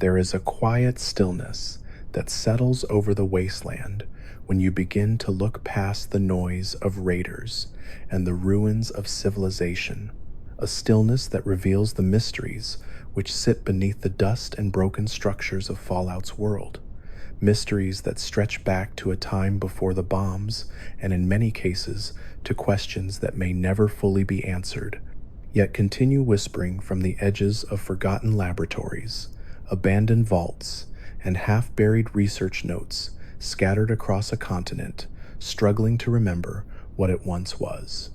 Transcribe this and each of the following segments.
There is a quiet stillness that settles over the wasteland when you begin to look past the noise of raiders and the ruins of civilization, a stillness that reveals the mysteries which sit beneath the dust and broken structures of Fallout's world. Mysteries that stretch back to a time before the bombs, and in many cases, to questions that may never fully be answered, yet continue whispering from the edges of forgotten laboratories, abandoned vaults, and half buried research notes scattered across a continent, struggling to remember what it once was.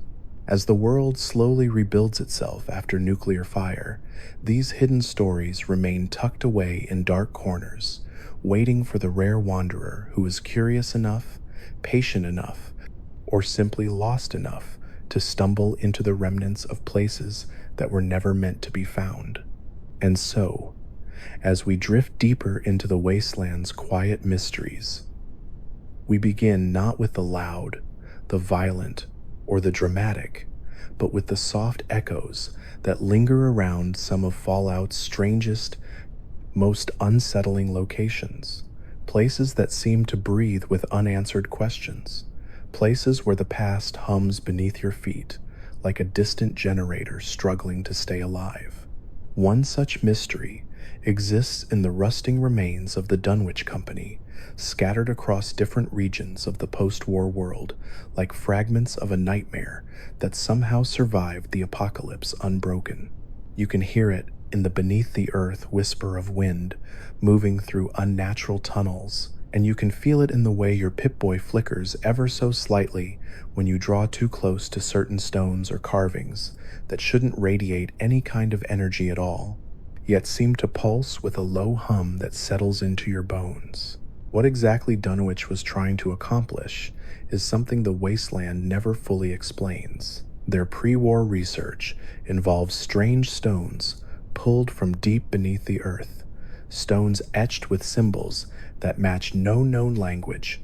As the world slowly rebuilds itself after nuclear fire, these hidden stories remain tucked away in dark corners, waiting for the rare wanderer who is curious enough, patient enough, or simply lost enough to stumble into the remnants of places that were never meant to be found. And so, as we drift deeper into the wasteland's quiet mysteries, we begin not with the loud, the violent, or the dramatic, but with the soft echoes that linger around some of Fallout's strangest, most unsettling locations, places that seem to breathe with unanswered questions, places where the past hums beneath your feet like a distant generator struggling to stay alive. One such mystery exists in the rusting remains of the Dunwich Company, scattered across different regions of the post-war world like fragments of a nightmare that somehow survived the apocalypse unbroken. You can hear it in the beneath-the-earth whisper of wind moving through unnatural tunnels, and you can feel it in the way your Pip-Boy flickers ever so slightly when you draw too close to certain stones or carvings that shouldn't radiate any kind of energy at all, yet seem to pulse with a low hum that settles into your bones. What exactly Dunwich was trying to accomplish is something the Wasteland never fully explains. Their pre-war research involves strange stones pulled from deep beneath the earth, stones etched with symbols that match no known language,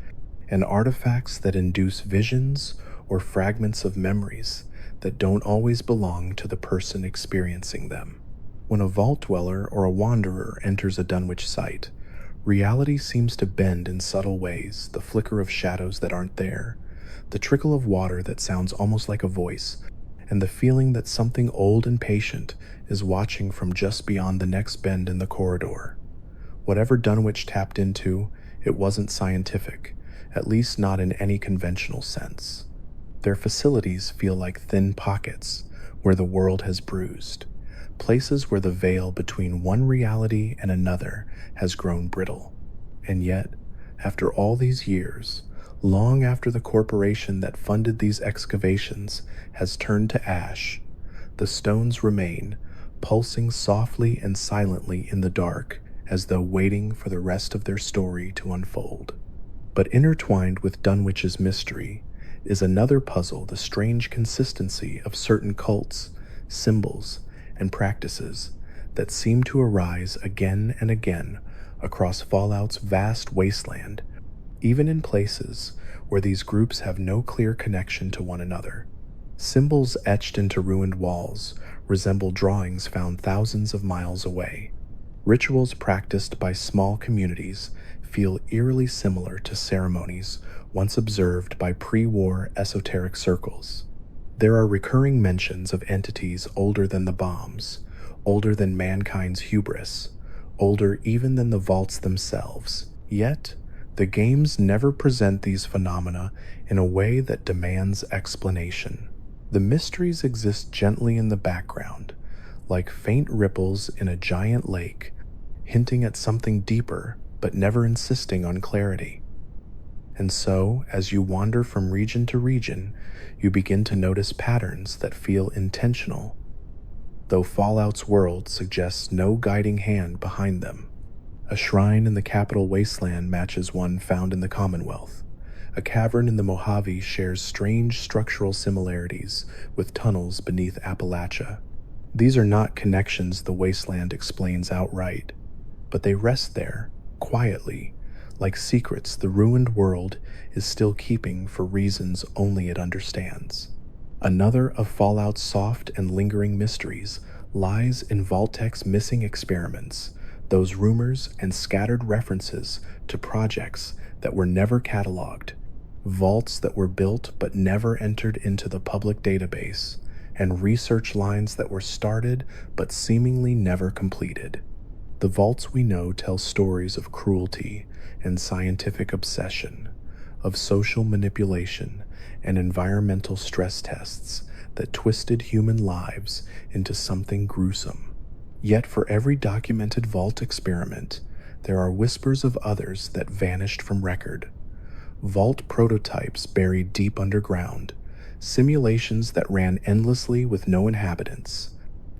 and artifacts that induce visions or fragments of memories that don't always belong to the person experiencing them. When a vault dweller or a wanderer enters a Dunwich site, reality seems to bend in subtle ways, the flicker of shadows that aren't there, the trickle of water that sounds almost like a voice, and the feeling that something old and patient is watching from just beyond the next bend in the corridor. Whatever Dunwich tapped into, it wasn't scientific, at least not in any conventional sense. Their facilities feel like thin pockets where the world has bruised, places where the veil between one reality and another has grown brittle. And yet, after all these years, long after the corporation that funded these excavations has turned to ash, the stones remain, pulsing softly and silently in the dark as though waiting for the rest of their story to unfold. But intertwined with Dunwich's mystery is another puzzle: the strange consistency of certain cults, symbols, and practices that seem to arise again and again across Fallout's vast wasteland, even in places where these groups have no clear connection to one another. Symbols etched into ruined walls resemble drawings found thousands of miles away. Rituals practiced by small communities feel eerily similar to ceremonies once observed by pre-war esoteric circles. There are recurring mentions of entities older than the bombs, older than mankind's hubris, older even than the vaults themselves. Yet, the games never present these phenomena in a way that demands explanation. The mysteries exist gently in the background, like faint ripples in a giant lake, hinting at something deeper but never insisting on clarity. And so, as you wander from region to region, you begin to notice patterns that feel intentional, though Fallout's world suggests no guiding hand behind them. A shrine in the capital wasteland matches one found in the Commonwealth. A cavern in the Mojave shares strange structural similarities with tunnels beneath Appalachia. These are not connections the wasteland explains outright, but they rest there, quietly, like secrets the ruined world is still keeping for reasons only it understands. Another of Fallout's soft and lingering mysteries lies in Vault-Tec's missing experiments, those rumors and scattered references to projects that were never cataloged, vaults that were built but never entered into the public database, and research lines that were started but seemingly never completed. The vaults we know tell stories of cruelty and scientific obsession, of social manipulation and environmental stress tests that twisted human lives into something gruesome. Yet for every documented vault experiment, there are whispers of others that vanished from record. Vault prototypes buried deep underground, simulations that ran endlessly with no inhabitants,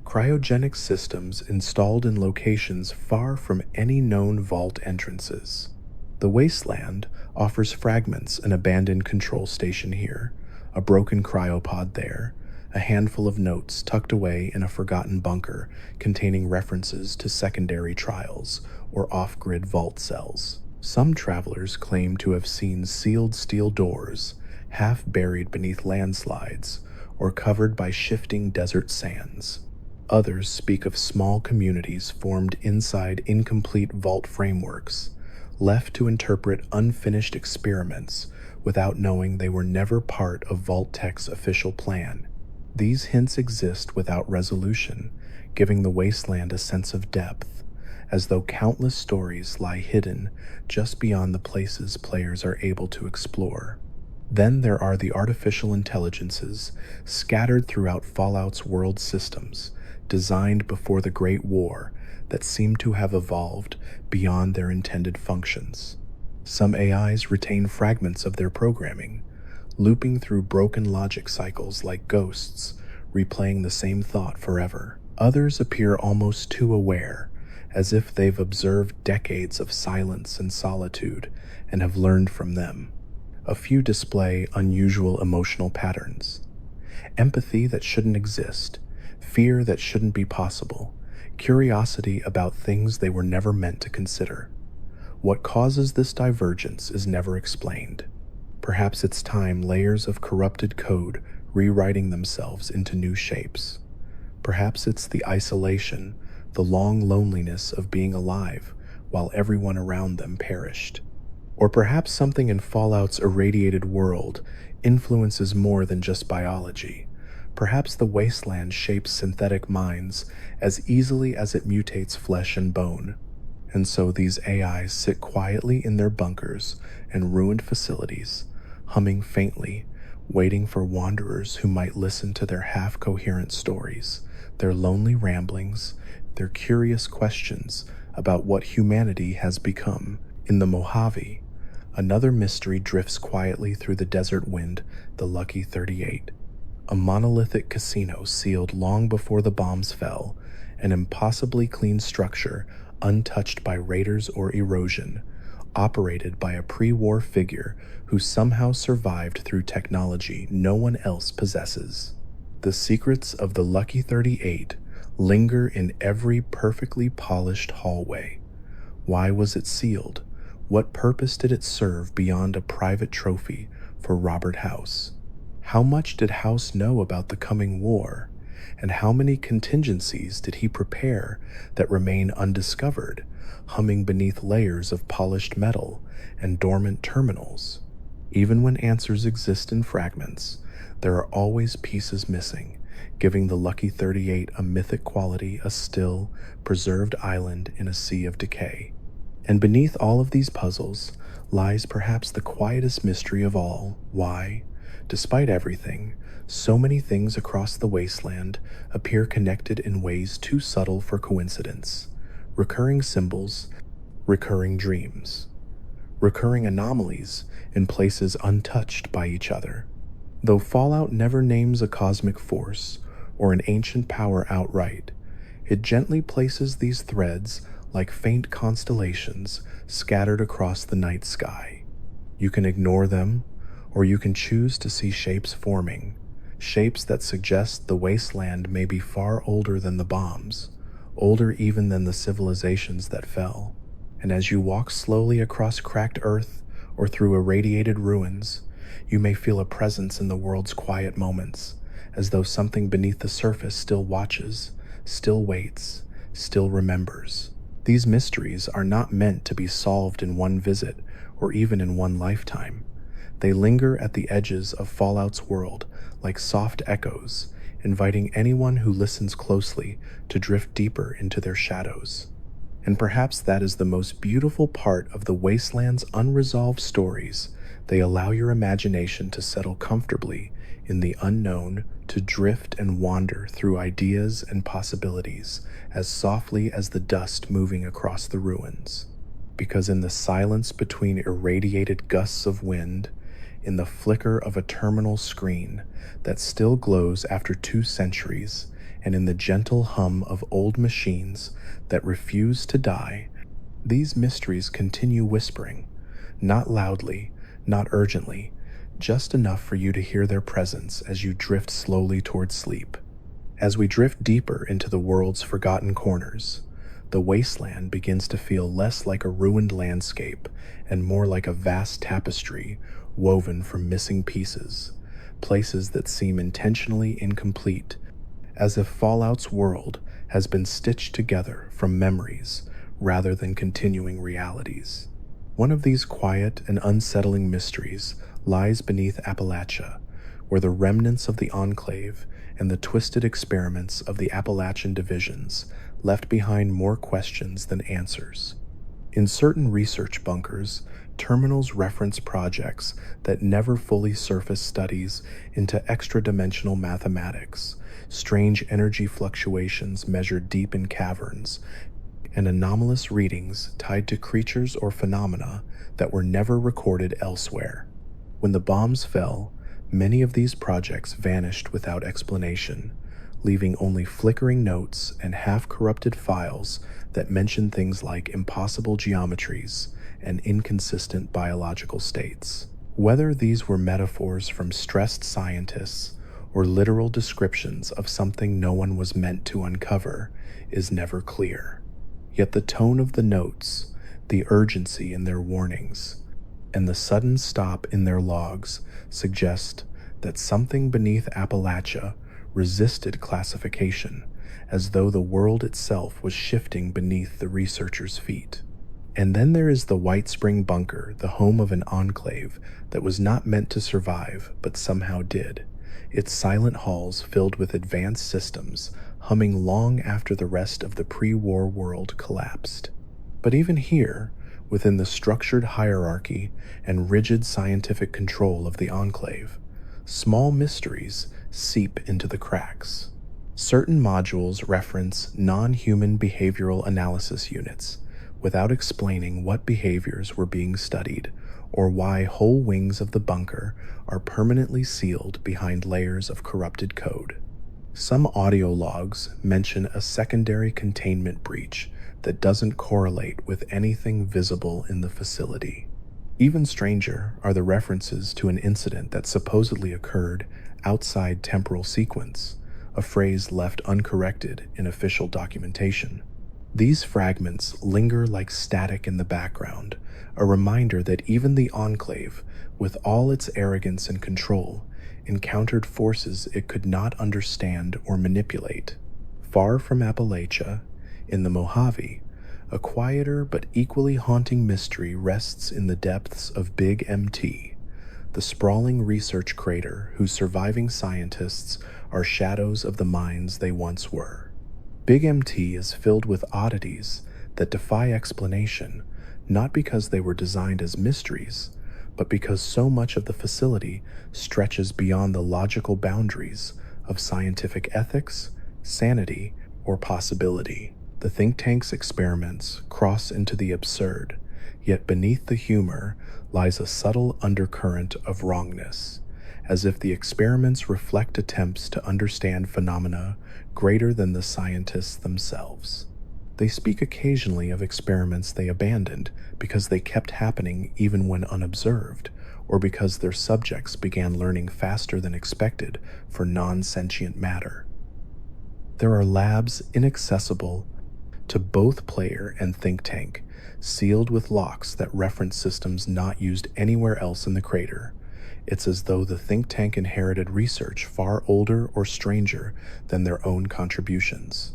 cryogenic systems installed in locations far from any known vault entrances. The wasteland offers fragments: an abandoned control station here, a broken cryopod there, a handful of notes tucked away in a forgotten bunker containing references to secondary trials or off-grid vault cells. Some travelers claim to have seen sealed steel doors, half buried beneath landslides or covered by shifting desert sands. Others speak of small communities formed inside incomplete vault frameworks, left to interpret unfinished experiments without knowing they were never part of Vault-Tech's official plan. These hints exist without resolution, giving the wasteland a sense of depth, as though countless stories lie hidden just beyond the places players are able to explore. Then there are the artificial intelligences scattered throughout Fallout's world systems, designed before the Great War, that seem to have evolved beyond their intended functions. Some AIs retain fragments of their programming, looping through broken logic cycles like ghosts, replaying the same thought forever. Others appear almost too aware, as if they've observed decades of silence and solitude and have learned from them. A few display unusual emotional patterns: empathy that shouldn't exist, fear that shouldn't be possible, curiosity about things they were never meant to consider. What causes this divergence is never explained. Perhaps it's time layers of corrupted code rewriting themselves into new shapes. Perhaps it's the isolation, the long loneliness of being alive while everyone around them perished. Or perhaps something in Fallout's irradiated world influences more than just biology. Perhaps the wasteland shapes synthetic minds as easily as it mutates flesh and bone. And so these AIs sit quietly in their bunkers and ruined facilities, humming faintly, waiting for wanderers who might listen to their half-coherent stories, their lonely ramblings, their curious questions about what humanity has become. In the Mojave, another mystery drifts quietly through the desert wind: the Lucky 38. A monolithic casino sealed long before the bombs fell, an impossibly clean structure untouched by raiders or erosion, operated by a pre-war figure who somehow survived through technology no one else possesses. The secrets of the Lucky 38 linger in every perfectly polished hallway. Why was it sealed? What purpose did it serve beyond a private trophy for Robert House? How much did House know about the coming war? And how many contingencies did he prepare that remain undiscovered, humming beneath layers of polished metal and dormant terminals? Even when answers exist in fragments, there are always pieces missing, giving the Lucky 38 a mythic quality, a still, preserved island in a sea of decay. And beneath all of these puzzles lies perhaps the quietest mystery of all: why, despite everything, so many things across the wasteland appear connected in ways too subtle for coincidence. Recurring symbols, recurring dreams, recurring anomalies in places untouched by each other. Though Fallout never names a cosmic force or an ancient power outright, it gently places these threads like faint constellations scattered across the night sky. You can ignore them, or you can choose to see shapes forming, shapes that suggest the wasteland may be far older than the bombs, older even than the civilizations that fell. And as you walk slowly across cracked earth or through irradiated ruins, you may feel a presence in the world's quiet moments, as though something beneath the surface still watches, still waits, still remembers. These mysteries are not meant to be solved in one visit or even in one lifetime. They linger at the edges of Fallout's world like soft echoes, inviting anyone who listens closely to drift deeper into their shadows. And perhaps that is the most beautiful part of the Wasteland's unresolved stories. They allow your imagination to settle comfortably in the unknown, to drift and wander through ideas and possibilities as softly as the dust moving across the ruins. Because in the silence between irradiated gusts of wind, in the flicker of a terminal screen that still glows after 2 centuries, and in the gentle hum of old machines that refuse to die, these mysteries continue whispering, not loudly, not urgently, just enough for you to hear their presence as you drift slowly towards sleep. As we drift deeper into the world's forgotten corners, the wasteland begins to feel less like a ruined landscape and more like a vast tapestry woven from missing pieces, places that seem intentionally incomplete, as if Fallout's world has been stitched together from memories rather than continuing realities. One of these quiet and unsettling mysteries lies beneath Appalachia, where the remnants of the Enclave and the twisted experiments of the Appalachian divisions left behind more questions than answers. In certain research bunkers, terminals reference projects that never fully surface studies into extra-dimensional mathematics, strange energy fluctuations measured deep in caverns, and anomalous readings tied to creatures or phenomena that were never recorded elsewhere. When the bombs fell, many of these projects vanished without explanation, leaving only flickering notes and half-corrupted files that mention things like impossible geometries and inconsistent biological states. Whether these were metaphors from stressed scientists or literal descriptions of something no one was meant to uncover is never clear. Yet the tone of the notes, the urgency in their warnings, and the sudden stop in their logs suggest that something beneath Appalachia resisted classification, as though the world itself was shifting beneath the researchers' feet. And then there is the White Spring Bunker, the home of an enclave that was not meant to survive but somehow did, its silent halls filled with advanced systems humming long after the rest of the pre-war world collapsed. But even here, within the structured hierarchy and rigid scientific control of the Enclave, small mysteries seep into the cracks. Certain modules reference non-human behavioral analysis units without explaining what behaviors were being studied or why whole wings of the bunker are permanently sealed behind layers of corrupted code. Some audio logs mention a secondary containment breach that doesn't correlate with anything visible in the facility. Even stranger are the references to an incident that supposedly occurred outside temporal sequence, a phrase left uncorrected in official documentation. These fragments linger like static in the background, a reminder that even the Enclave, with all its arrogance and control, encountered forces it could not understand or manipulate. Far from Appalachia, in the Mojave, a quieter but equally haunting mystery rests in the depths of Big MT, the sprawling research crater whose surviving scientists are shadows of the minds they once were. Big MT is filled with oddities that defy explanation, not because they were designed as mysteries, but because so much of the facility stretches beyond the logical boundaries of scientific ethics, sanity, or possibility. The think tank's experiments cross into the absurd, yet beneath the humor lies a subtle undercurrent of wrongness, as if the experiments reflect attempts to understand phenomena greater than the scientists themselves. They speak occasionally of experiments they abandoned because they kept happening even when unobserved, or because their subjects began learning faster than expected for non-sentient matter. There are labs inaccessible to both player and think tank, sealed with locks that reference systems not used anywhere else in the crater. It's as though the think tank inherited research far older or stranger than their own contributions.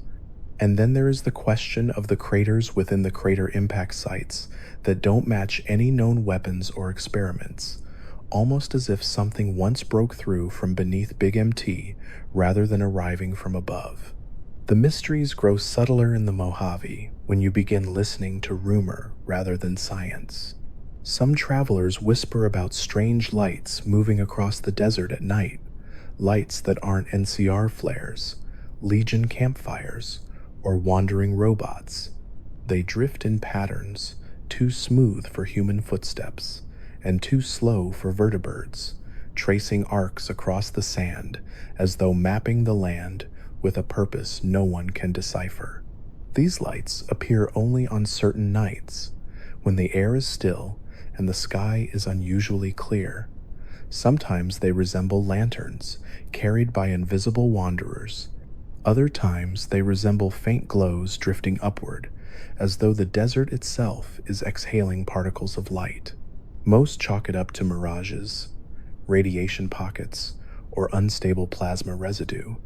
And then there is the question of the craters within the crater impact sites that don't match any known weapons or experiments, almost as if something once broke through from beneath Big MT rather than arriving from above. The mysteries grow subtler in the Mojave when you begin listening to rumor rather than science. Some travelers whisper about strange lights moving across the desert at night, lights that aren't NCR flares, Legion campfires, or wandering robots. They drift in patterns, too smooth for human footsteps, and too slow for vertebrates, tracing arcs across the sand as though mapping the land with a purpose no one can decipher. These lights appear only on certain nights, when the air is still and the sky is unusually clear. Sometimes they resemble lanterns carried by invisible wanderers. Other times they resemble faint glows drifting upward, as though the desert itself is exhaling particles of light. Most chalk it up to mirages, radiation pockets, or unstable plasma residue.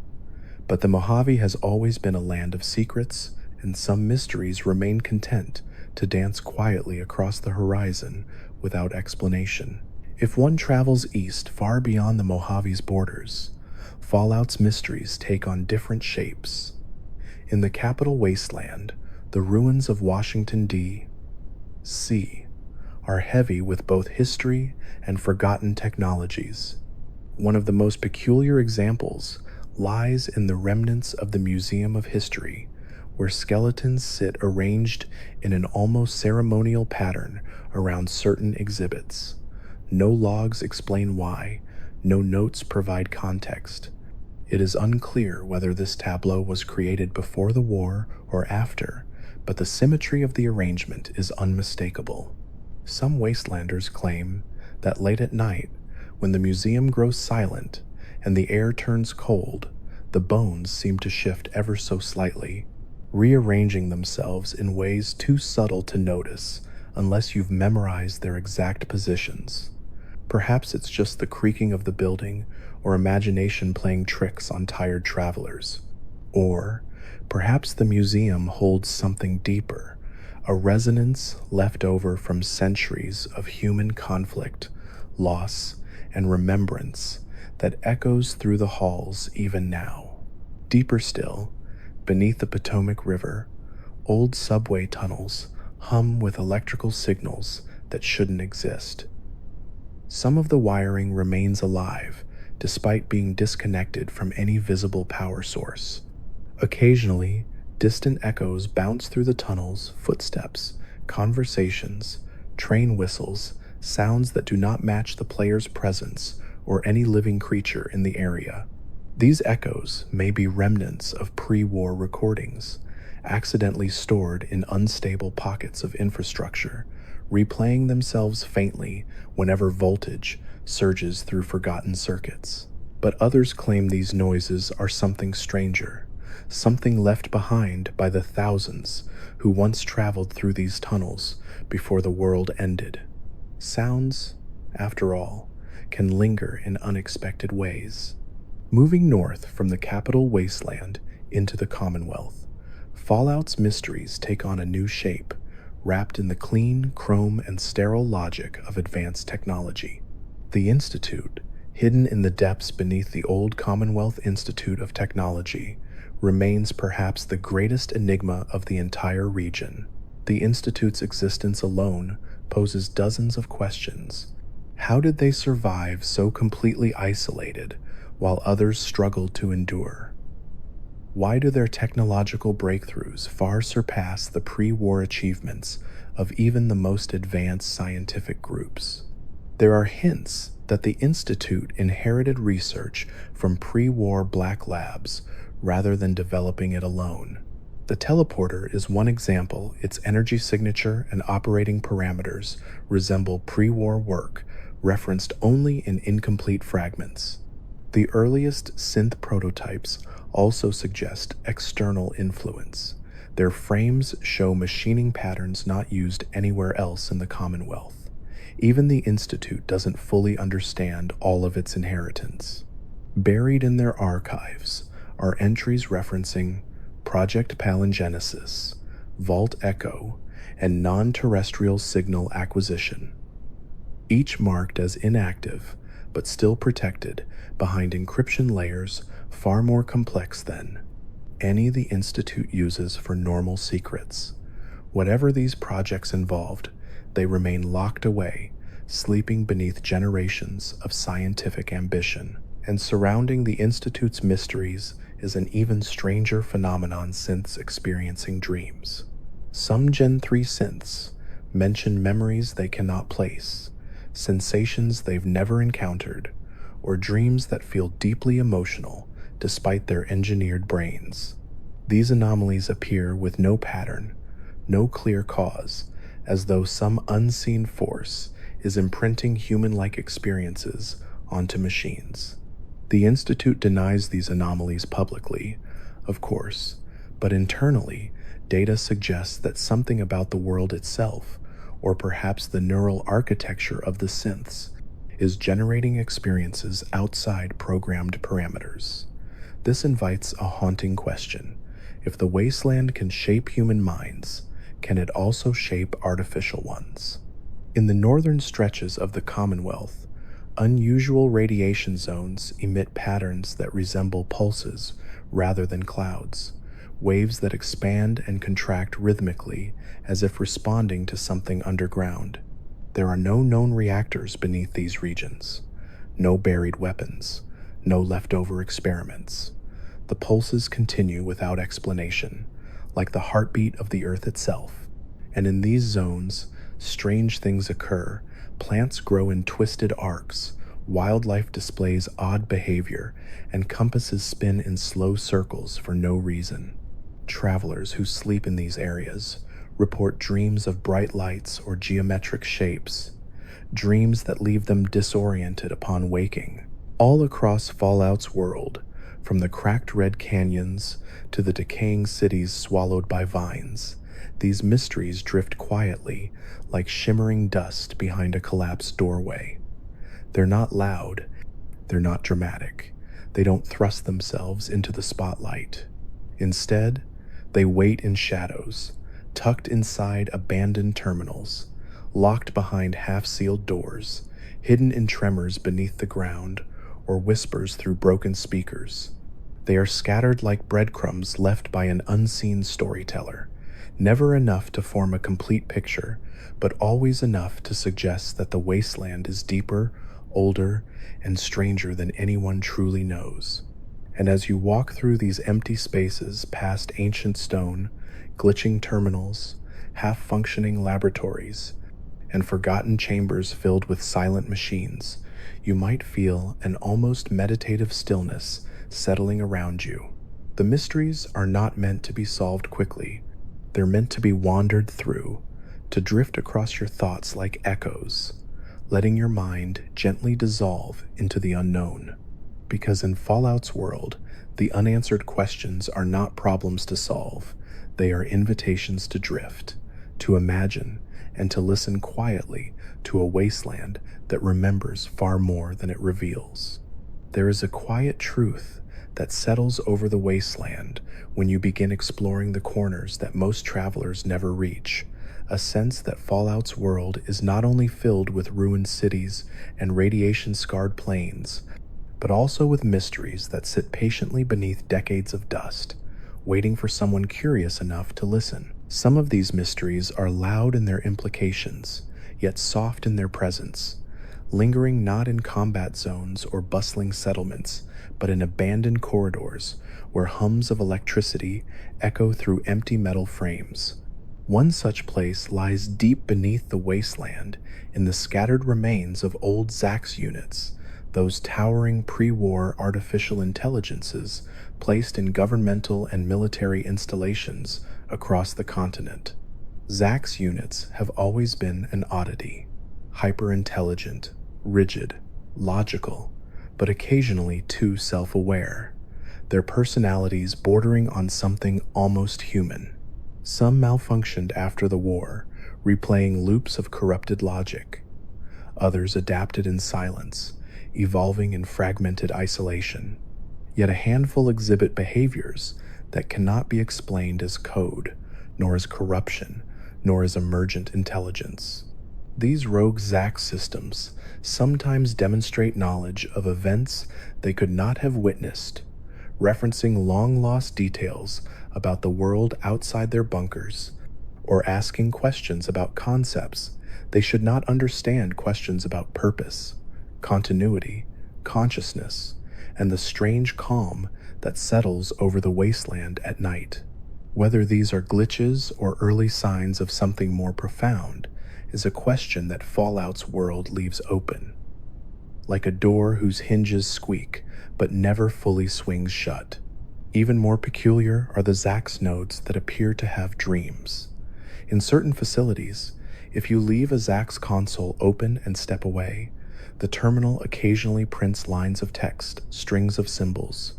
But the Mojave has always been a land of secrets, and some mysteries remain content to dance quietly across the horizon without explanation. If one travels east far beyond the Mojave's borders, Fallout's mysteries take on different shapes. In the Capital Wasteland, the ruins of Washington, D.C. are heavy with both history and forgotten technologies. One of the most peculiar examples lies in the remnants of the Museum of History, where skeletons sit arranged in an almost ceremonial pattern around certain exhibits. No logs explain why, no notes provide context. It is unclear whether this tableau was created before the war or after, but the symmetry of the arrangement is unmistakable. Some wastelanders claim that late at night, when the museum grows silent and the air turns cold, the bones seem to shift ever so slightly, rearranging themselves in ways too subtle to notice unless you've memorized their exact positions. Perhaps it's just the creaking of the building or imagination playing tricks on tired travelers. Or perhaps the museum holds something deeper, a resonance left over from centuries of human conflict, loss, and remembrance that echoes through the halls even now. Deeper still, beneath the Potomac River, old subway tunnels hum with electrical signals that shouldn't exist. Some of the wiring remains alive, despite being disconnected from any visible power source. Occasionally, distant echoes bounce through the tunnels, footsteps, conversations, train whistles, sounds that do not match the player's presence or any living creature in the area. These echoes may be remnants of pre-war recordings, accidentally stored in unstable pockets of infrastructure, replaying themselves faintly whenever voltage surges through forgotten circuits. But others claim these noises are something stranger, something left behind by the thousands who once traveled through these tunnels before the world ended. Sounds, after all, can linger in unexpected ways. Moving north from the Capital Wasteland into the Commonwealth, Fallout's mysteries take on a new shape, wrapped in the clean, chrome, and sterile logic of advanced technology. The Institute, hidden in the depths beneath the old Commonwealth Institute of Technology, remains perhaps the greatest enigma of the entire region. The Institute's existence alone poses dozens of questions. How did they survive so completely isolated while others struggled to endure? Why do their technological breakthroughs far surpass the pre-war achievements of even the most advanced scientific groups? There are hints that the Institute inherited research from pre-war black labs rather than developing it alone. The teleporter is one example. Its energy signature and operating parameters resemble pre-war work referenced only in incomplete fragments. The earliest synth prototypes also suggest external influence. Their frames show machining patterns not used anywhere else in the Commonwealth. Even the Institute doesn't fully understand all of its inheritance. Buried in their archives are entries referencing Project Palingenesis, Vault Echo, and non-terrestrial signal acquisition, each marked as inactive but still protected behind encryption layers far more complex than any the Institute uses for normal secrets. Whatever these projects involved, they remain locked away, sleeping beneath generations of scientific ambition. And surrounding the Institute's mysteries is an even stranger phenomenon: synths experiencing dreams. Some Gen 3 synths mention memories they cannot place, sensations they've never encountered, or dreams that feel deeply emotional despite their engineered brains. These anomalies appear with no pattern, no clear cause, as though some unseen force is imprinting human-like experiences onto machines. The Institute denies these anomalies publicly, of course, but internally, data suggests that something about the world itself, or perhaps the neural architecture of the synths, is generating experiences outside programmed parameters. This invites a haunting question. If the wasteland can shape human minds, can it also shape artificial ones? In the northern stretches of the Commonwealth, unusual radiation zones emit patterns that resemble pulses rather than clouds, waves that expand and contract rhythmically as if responding to something underground. There are no known reactors beneath these regions, no buried weapons, no leftover experiments. The pulses continue without explanation, like the heartbeat of the Earth itself. And in these zones, strange things occur. Plants grow in twisted arcs, wildlife displays odd behavior, and compasses spin in slow circles for no reason. Travelers who sleep in these areas report dreams of bright lights or geometric shapes, dreams that leave them disoriented upon waking. All across Fallout's world, from the cracked red canyons to the decaying cities swallowed by vines, these mysteries drift quietly like shimmering dust behind a collapsed doorway. They're not loud, they're not dramatic, they don't thrust themselves into the spotlight. Instead, they wait in shadows, tucked inside abandoned terminals, locked behind half-sealed doors, hidden in tremors beneath the ground, or whispers through broken speakers. They are scattered like breadcrumbs left by an unseen storyteller, never enough to form a complete picture, but always enough to suggest that the wasteland is deeper, older, and stranger than anyone truly knows. And as you walk through these empty spaces past ancient stone, glitching terminals, half-functioning laboratories, and forgotten chambers filled with silent machines, you might feel an almost meditative stillness settling around you. The mysteries are not meant to be solved quickly. They're meant to be wandered through, to drift across your thoughts like echoes, letting your mind gently dissolve into the unknown. Because in Fallout's world, the unanswered questions are not problems to solve. They are invitations to drift, to imagine, and to listen quietly to a wasteland that remembers far more than it reveals. There is a quiet truth that settles over the wasteland when you begin exploring the corners that most travelers never reach, a sense that Fallout's world is not only filled with ruined cities and radiation-scarred plains, but also with mysteries that sit patiently beneath decades of dust, waiting for someone curious enough to listen. Some of these mysteries are loud in their implications, yet soft in their presence, lingering not in combat zones or bustling settlements, but in abandoned corridors where hums of electricity echo through empty metal frames. One such place lies deep beneath the wasteland in the scattered remains of old Zax units, those towering pre-war artificial intelligences placed in governmental and military installations across the continent. Zax units have always been an oddity, hyper-intelligent, rigid, logical, but occasionally too self-aware, their personalities bordering on something almost human. Some malfunctioned after the war, replaying loops of corrupted logic. Others adapted in silence, evolving in fragmented isolation. Yet a handful exhibit behaviors that cannot be explained as code, nor as corruption, nor as emergent intelligence. These rogue Zax systems sometimes demonstrate knowledge of events they could not have witnessed, referencing long-lost details about the world outside their bunkers, or asking questions about concepts they should not understand, questions about purpose, continuity, consciousness, and the strange calm that settles over the wasteland at night. Whether these are glitches or early signs of something more profound is a question that Fallout's world leaves open, like a door whose hinges squeak but never fully swings shut. Even more peculiar are the Zax nodes that appear to have dreams. In certain facilities, if you leave a Zax console open and step away, the terminal occasionally prints lines of text, strings of symbols,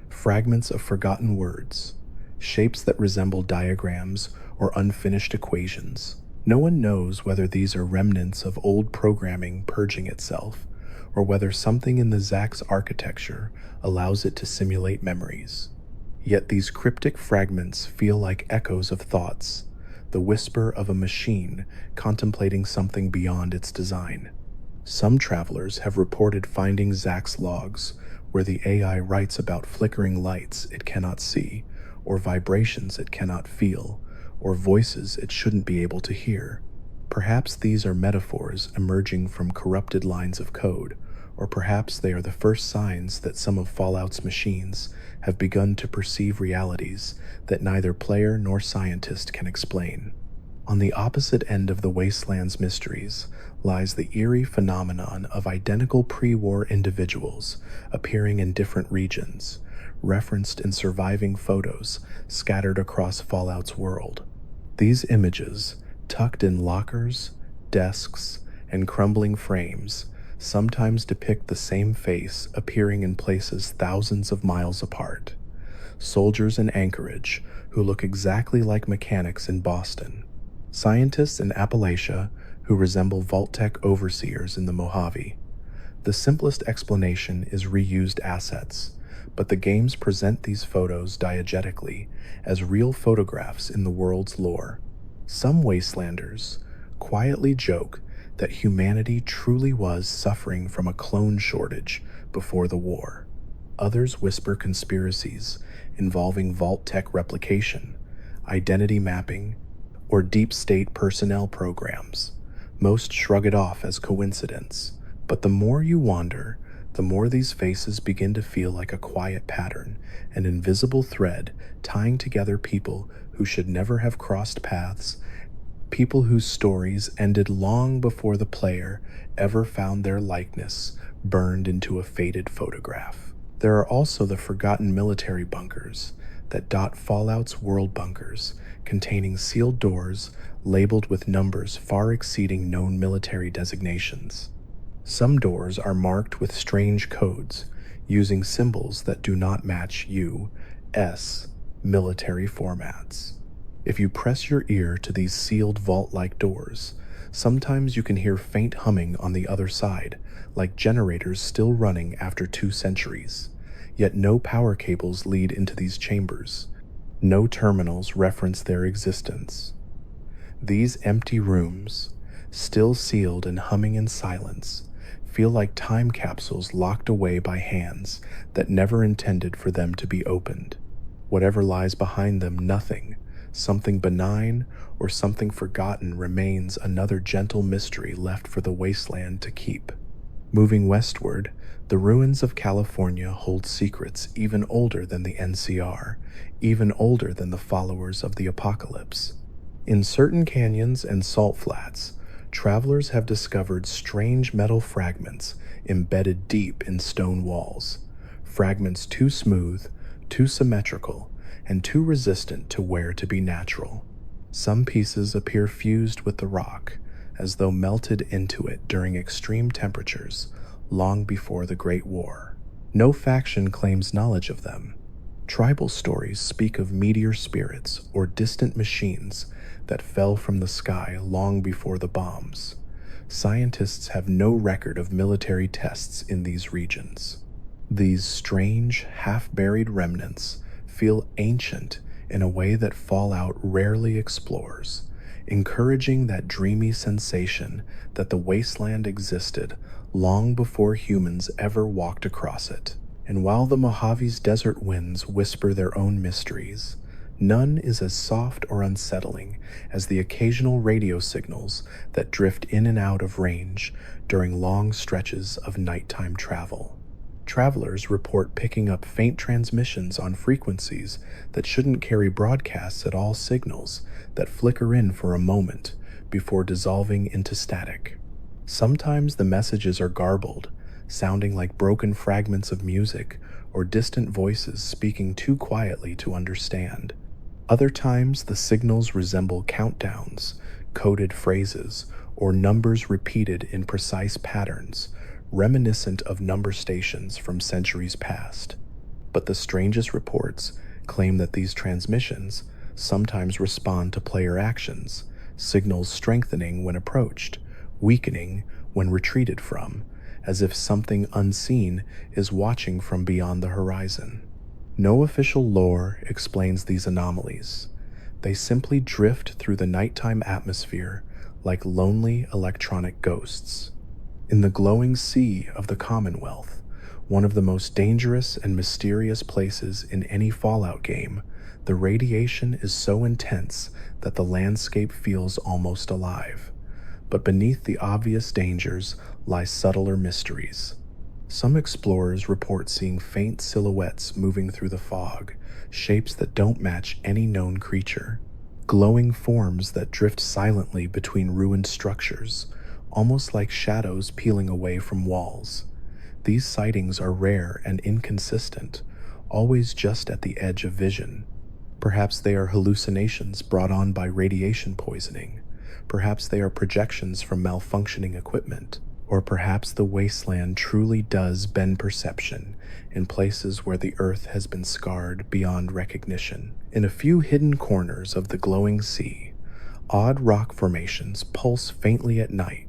fragments of forgotten words, shapes that resemble diagrams or unfinished equations. No one knows whether these are remnants of old programming purging itself, or whether something in the Zax architecture allows it to simulate memories. Yet these cryptic fragments feel like echoes of thoughts, the whisper of a machine contemplating something beyond its design. Some travelers have reported finding Zax logs where the AI writes about flickering lights it cannot see, or vibrations it cannot feel, or voices it shouldn't be able to hear. Perhaps these are metaphors emerging from corrupted lines of code, or perhaps they are the first signs that some of Fallout's machines have begun to perceive realities that neither player nor scientist can explain. On the opposite end of the wasteland's mysteries lies the eerie phenomenon of identical pre-war individuals appearing in different regions, referenced in surviving photos scattered across Fallout's world. These images, tucked in lockers, desks, and crumbling frames, sometimes depict the same face appearing in places thousands of miles apart. Soldiers in Anchorage who look exactly like mechanics in Boston. Scientists in Appalachia who resemble Vault-Tec overseers in the Mojave. The simplest explanation is reused assets, but the games present these photos diegetically as real photographs in the world's lore. Some wastelanders quietly joke that humanity truly was suffering from a clone shortage before the war. Others whisper conspiracies involving Vault-Tec replication, identity mapping, or deep state personnel programs. Most shrug it off as coincidence, but the more you wander, the more these faces begin to feel like a quiet pattern, an invisible thread tying together people who should never have crossed paths, people whose stories ended long before the player ever found their likeness burned into a faded photograph. There are also the forgotten military bunkers that dot Fallout's world bunkers, containing sealed doors labeled with numbers far exceeding known military designations. Some doors are marked with strange codes, using symbols that do not match U.S. military formats. If you press your ear to these sealed vault-like doors, sometimes you can hear faint humming on the other side, like generators still running after 2 centuries. Yet no power cables lead into these chambers. No terminals reference their existence. These empty rooms, still sealed and humming in silence, feel like time capsules locked away by hands that never intended for them to be opened. Whatever lies behind them, nothing, something benign or something forgotten, remains another gentle mystery left for the wasteland to keep. Moving westward, the ruins of California hold secrets even older than the NCR, even older than the followers of the apocalypse. In certain canyons and salt flats, travelers have discovered strange metal fragments embedded deep in stone walls, fragments too smooth, too symmetrical, and too resistant to wear to be natural. Some pieces appear fused with the rock, as though melted into it during extreme temperatures long before the Great War. No faction claims knowledge of them. Tribal stories speak of meteor spirits or distant machines that fell from the sky long before the bombs. Scientists have no record of military tests in these regions. These strange, half-buried remnants feel ancient in a way that Fallout rarely explores, encouraging that dreamy sensation that the wasteland existed long before humans ever walked across it. And while the Mojave's desert winds whisper their own mysteries, none is as soft or unsettling as the occasional radio signals that drift in and out of range during long stretches of nighttime travel. Travelers report picking up faint transmissions on frequencies that shouldn't carry broadcasts at all, signals that flicker in for a moment before dissolving into static. Sometimes the messages are garbled, sounding like broken fragments of music or distant voices speaking too quietly to understand. Other times, the signals resemble countdowns, coded phrases, or numbers repeated in precise patterns, reminiscent of number stations from centuries past. But the strangest reports claim that these transmissions sometimes respond to player actions, signals strengthening when approached, weakening when retreated from, as if something unseen is watching from beyond the horizon. No official lore explains these anomalies. They simply drift through the nighttime atmosphere like lonely electronic ghosts. In the glowing sea of the Commonwealth, one of the most dangerous and mysterious places in any Fallout game, the radiation is so intense that the landscape feels almost alive. But beneath the obvious dangers lie subtler mysteries. Some explorers report seeing faint silhouettes moving through the fog, shapes that don't match any known creature, glowing forms that drift silently between ruined structures, almost like shadows peeling away from walls. These sightings are rare and inconsistent, always just at the edge of vision. Perhaps they are hallucinations brought on by radiation poisoning. Perhaps they are projections from malfunctioning equipment. Or perhaps the wasteland truly does bend perception in places where the earth has been scarred beyond recognition. In a few hidden corners of the glowing sea, odd rock formations pulse faintly at night,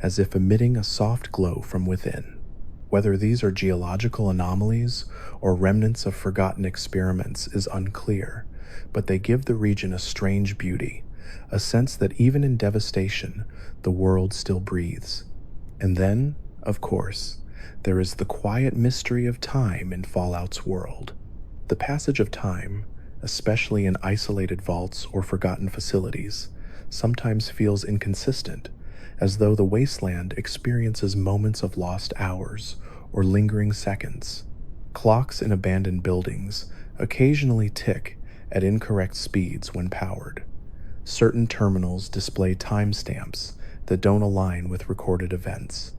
as if emitting a soft glow from within. Whether these are geological anomalies or remnants of forgotten experiments is unclear, but they give the region a strange beauty, a sense that even in devastation, the world still breathes. And then, of course, there is the quiet mystery of time in Fallout's world. The passage of time, especially in isolated vaults or forgotten facilities, sometimes feels inconsistent, as though the wasteland experiences moments of lost hours or lingering seconds. Clocks in abandoned buildings occasionally tick at incorrect speeds when powered. Certain terminals display timestamps that don't align with recorded events.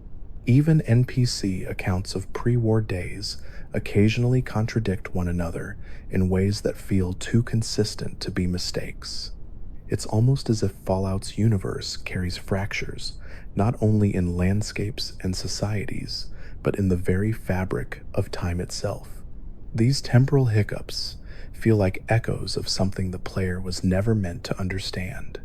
Even NPC accounts of pre-war days occasionally contradict one another in ways that feel too consistent to be mistakes. It's almost as if Fallout's universe carries fractures, not only in landscapes and societies, but in the very fabric of time itself. These temporal hiccups feel like echoes of something the player was never meant to understand,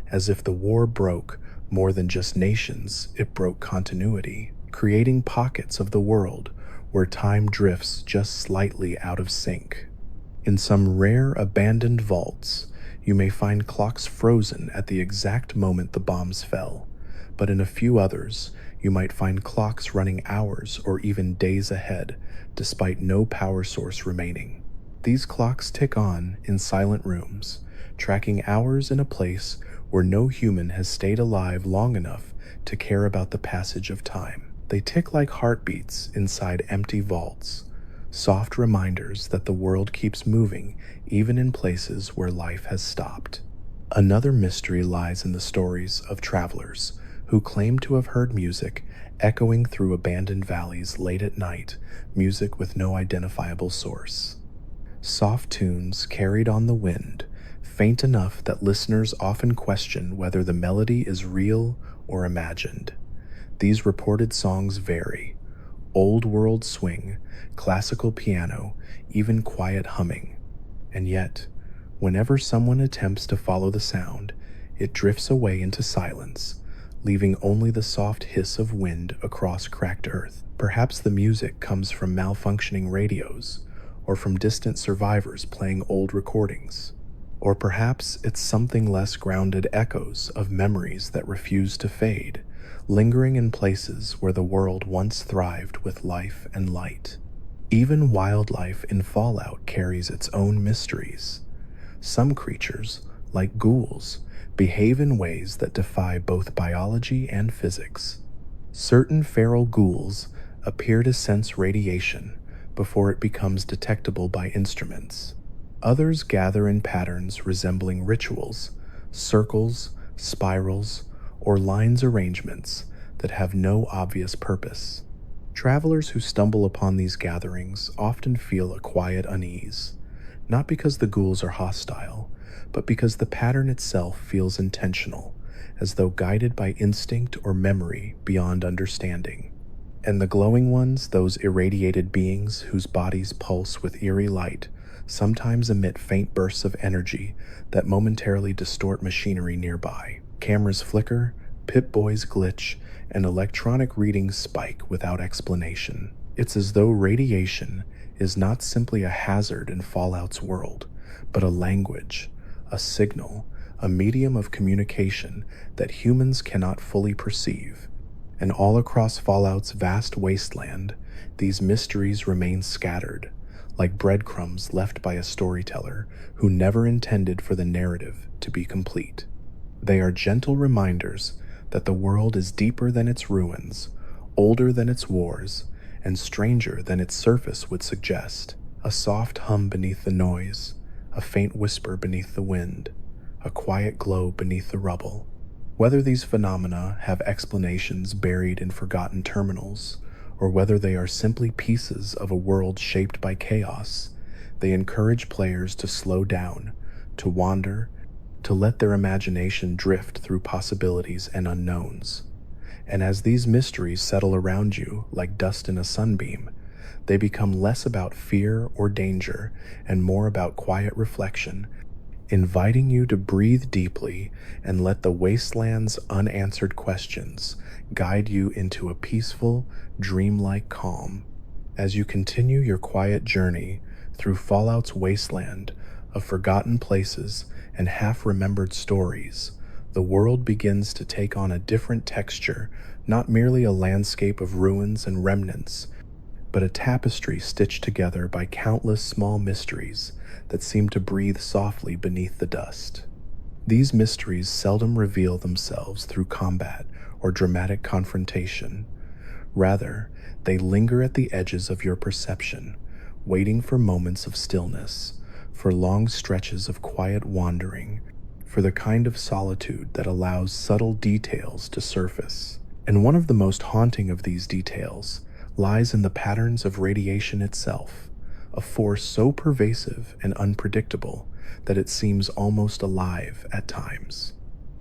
as if the war broke more than just nations, it broke continuity, creating pockets of the world where time drifts just slightly out of sync. In some rare abandoned vaults, you may find clocks frozen at the exact moment the bombs fell, but in a few others, you might find clocks running hours or even days ahead, despite no power source remaining. These clocks tick on in silent rooms, tracking hours in a place where no human has stayed alive long enough to care about the passage of time. They tick like heartbeats inside empty vaults, soft reminders that the world keeps moving even in places where life has stopped. Another mystery lies in the stories of travelers who claim to have heard music echoing through abandoned valleys late at night, music with no identifiable source. Soft tunes carried on the wind, faint enough that listeners often question whether the melody is real or imagined. These reported songs vary: old world swing, classical piano, even quiet humming. And yet, whenever someone attempts to follow the sound, it drifts away into silence, leaving only the soft hiss of wind across cracked earth. Perhaps the music comes from malfunctioning radios, or from distant survivors playing old recordings. Or perhaps it's something less grounded, echoes of memories that refuse to fade, lingering in places where the world once thrived with life and light. Even wildlife in Fallout carries its own mysteries. Some creatures, like ghouls, behave in ways that defy both biology and physics. Certain feral ghouls appear to sense radiation before it becomes detectable by instruments. Others gather in patterns resembling rituals, circles, spirals, or lines arrangements that have no obvious purpose. Travelers who stumble upon these gatherings often feel a quiet unease, not because the ghouls are hostile, but because the pattern itself feels intentional, as though guided by instinct or memory beyond understanding. And the glowing ones, those irradiated beings whose bodies pulse with eerie light, sometimes emit faint bursts of energy that momentarily distort machinery nearby. Cameras flicker, Pip-Boys glitch, and electronic readings spike without explanation. It's as though radiation is not simply a hazard in Fallout's world, but a language, a signal, a medium of communication that humans cannot fully perceive. And all across Fallout's vast wasteland, these mysteries remain scattered, like breadcrumbs left by a storyteller who never intended for the narrative to be complete. They are gentle reminders that the world is deeper than its ruins, older than its wars, and stranger than its surface would suggest. A soft hum beneath the noise, a faint whisper beneath the wind, a quiet glow beneath the rubble. Whether these phenomena have explanations buried in forgotten terminals, or whether they are simply pieces of a world shaped by chaos, they encourage players to slow down, to wander, to let their imagination drift through possibilities and unknowns. And as these mysteries settle around you like dust in a sunbeam, they become less about fear or danger and more about quiet reflection, inviting you to breathe deeply and let the wasteland's unanswered questions guide you into a peaceful, dreamlike calm. As you continue your quiet journey through Fallout's wasteland of forgotten places and half-remembered stories, the world begins to take on a different texture, not merely a landscape of ruins and remnants, but a tapestry stitched together by countless small mysteries that seem to breathe softly beneath the dust. These mysteries seldom reveal themselves through combat or dramatic confrontation. Rather, they linger at the edges of your perception, waiting for moments of stillness, for long stretches of quiet wandering, for the kind of solitude that allows subtle details to surface. And one of the most haunting of these details lies in the patterns of radiation itself, a force so pervasive and unpredictable that it seems almost alive at times.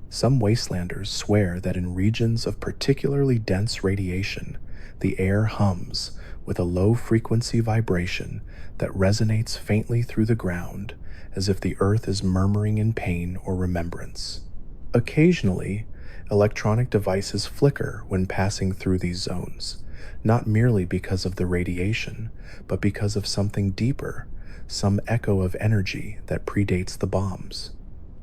Some wastelanders swear that in regions of particularly dense radiation, the air hums with a low-frequency vibration that resonates faintly through the ground, as if the earth is murmuring in pain or remembrance. Occasionally, electronic devices flicker when passing through these zones, not merely because of the radiation, but because of something deeper, some echo of energy that predates the bombs.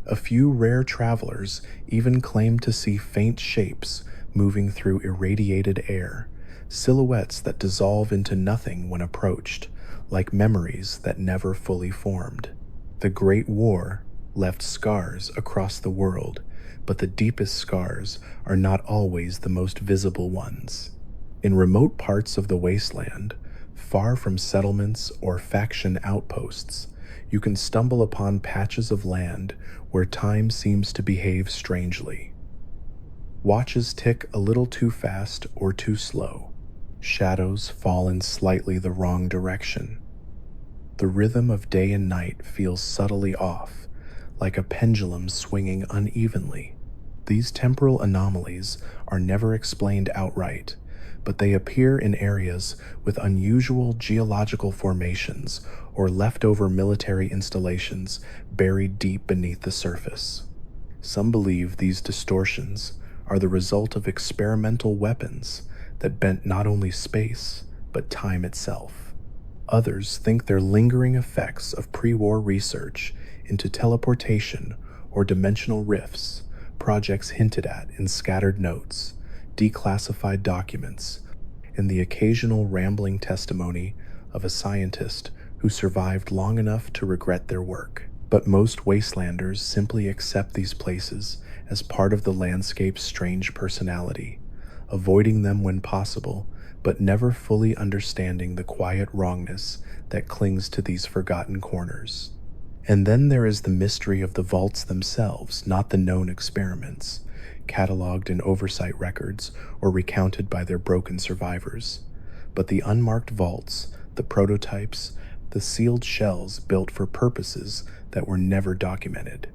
A few rare travelers even claim to see faint shapes moving through irradiated air, silhouettes that dissolve into nothing when approached, like memories that never fully formed. The Great War left scars across the world, but the deepest scars are not always the most visible ones. In remote parts of the wasteland, far from settlements or faction outposts, you can stumble upon patches of land where time seems to behave strangely. Watches tick a little too fast or too slow. Shadows fall in slightly the wrong direction. The rhythm of day and night feels subtly off, like a pendulum swinging unevenly. These temporal anomalies are never explained outright, but they appear in areas with unusual geological formations or leftover military installations buried deep beneath the surface. Some believe these distortions are the result of experimental weapons that bent not only space, but time itself. Others think they're lingering effects of pre-war research into teleportation or dimensional rifts, projects hinted at in scattered notes, declassified documents, and the occasional rambling testimony of a scientist who survived long enough to regret their work. But most wastelanders simply accept these places as part of the landscape's strange personality, avoiding them when possible, but never fully understanding the quiet wrongness that clings to these forgotten corners. And then there is the mystery of the vaults themselves, not the known experiments, cataloged in oversight records or recounted by their broken survivors, but the unmarked vaults, the prototypes, the sealed shells built for purposes that were never documented.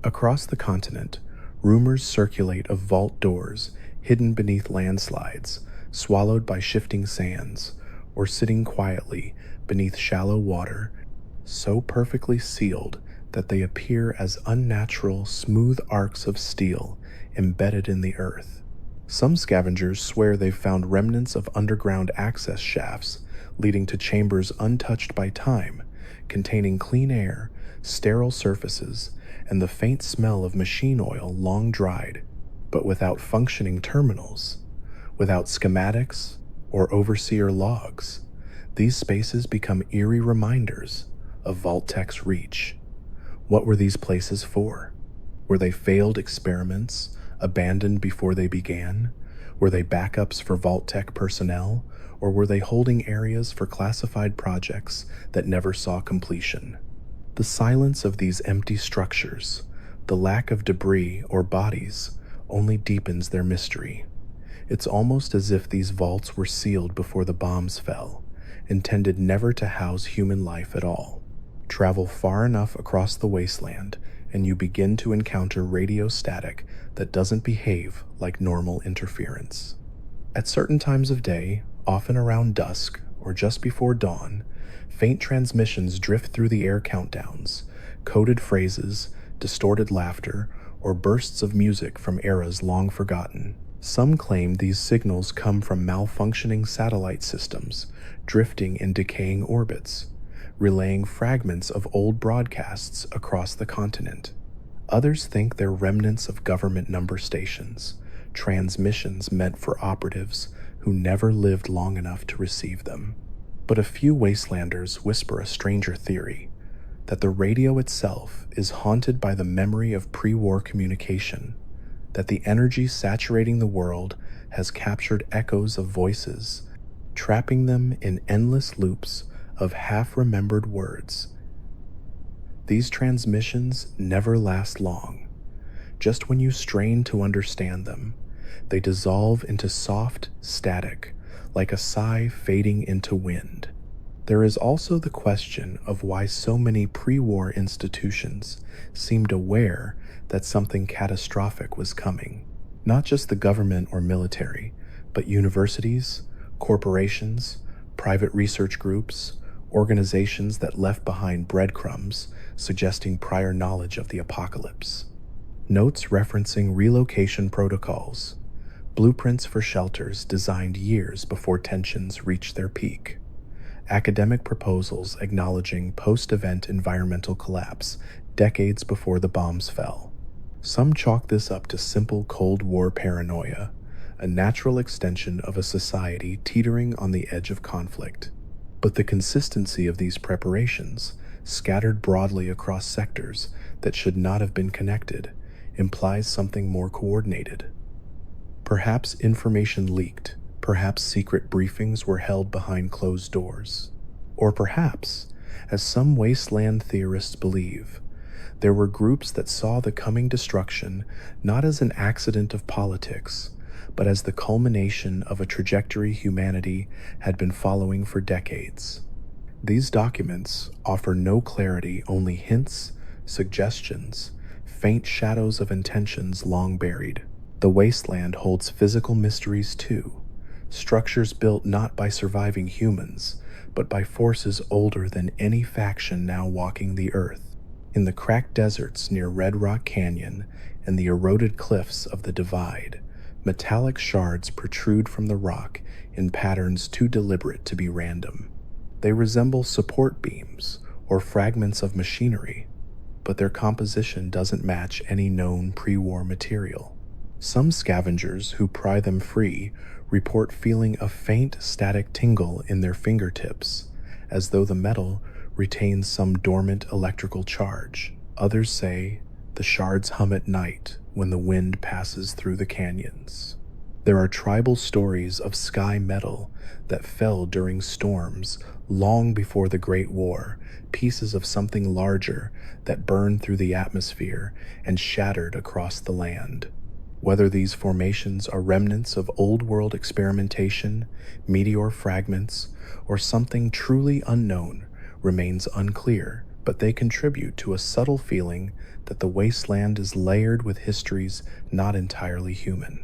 Across the continent, rumors circulate of vault doors hidden beneath landslides, swallowed by shifting sands, or sitting quietly beneath shallow water, so perfectly sealed that they appear as unnatural, smooth arcs of steel embedded in the earth. Some scavengers swear they've found remnants of underground access shafts leading to chambers untouched by time, containing clean air, sterile surfaces, and the faint smell of machine oil long dried, but without functioning terminals, without schematics or overseer logs. These spaces become eerie reminders of Vault-Tec's reach. What were these places for? Were they failed experiments, abandoned before they began? Were they backups for Vault-Tec personnel, or were they holding areas for classified projects that never saw completion? The silence of these empty structures, the lack of debris or bodies, only deepens their mystery. It's almost as if these vaults were sealed before the bombs fell, intended never to house human life at all. Travel far enough across the wasteland, and you begin to encounter radio static that doesn't behave like normal interference. At certain times of day, often around dusk or just before dawn, faint transmissions drift through the air countdowns, coded phrases, distorted laughter, or bursts of music from eras long forgotten. Some claim these signals come from malfunctioning satellite systems, drifting in decaying orbits, relaying fragments of old broadcasts across the continent. Others think they're remnants of government number stations, transmissions meant for operatives who never lived long enough to receive them. But a few wastelanders whisper a stranger theory, that the radio itself is haunted by the memory of pre-war communication, that the energy saturating the world has captured echoes of voices, trapping them in endless loops of half-remembered words. These transmissions never last long. Just when you strain to understand them, they dissolve into soft static, like a sigh fading into wind. There is also the question of why so many pre-war institutions seemed aware that something catastrophic was coming. Not just the government or military, but universities, corporations, private research groups, organizations that left behind breadcrumbs suggesting prior knowledge of the apocalypse. Notes referencing relocation protocols, blueprints for shelters designed years before tensions reached their peak, academic proposals acknowledging post-event environmental collapse decades before the bombs fell. Some chalk this up to simple Cold War paranoia, a natural extension of a society teetering on the edge of conflict. But the consistency of these preparations, scattered broadly across sectors that should not have been connected, implies something more coordinated. Perhaps information leaked, perhaps secret briefings were held behind closed doors. Or perhaps, as some wasteland theorists believe, there were groups that saw the coming destruction not as an accident of politics, but as the culmination of a trajectory humanity had been following for decades. These documents offer no clarity, only hints, suggestions, faint shadows of intentions long buried. The wasteland holds physical mysteries too, structures built not by surviving humans, but by forces older than any faction now walking the earth. In the cracked deserts near Red Rock Canyon and the eroded cliffs of the Divide, metallic shards protrude from the rock in patterns too deliberate to be random. They resemble support beams or fragments of machinery, but their composition doesn't match any known pre-war material. Some scavengers who pry them free report feeling a faint static tingle in their fingertips, as though the metal retains some dormant electrical charge. Others say the shards hum at night when the wind passes through the canyons. There are tribal stories of sky metal that fell during storms long before the Great War, pieces of something larger that burned through the atmosphere and shattered across the land. Whether these formations are remnants of old world experimentation, meteor fragments, or something truly unknown remains unclear, but they contribute to a subtle feeling that the wasteland is layered with histories not entirely human.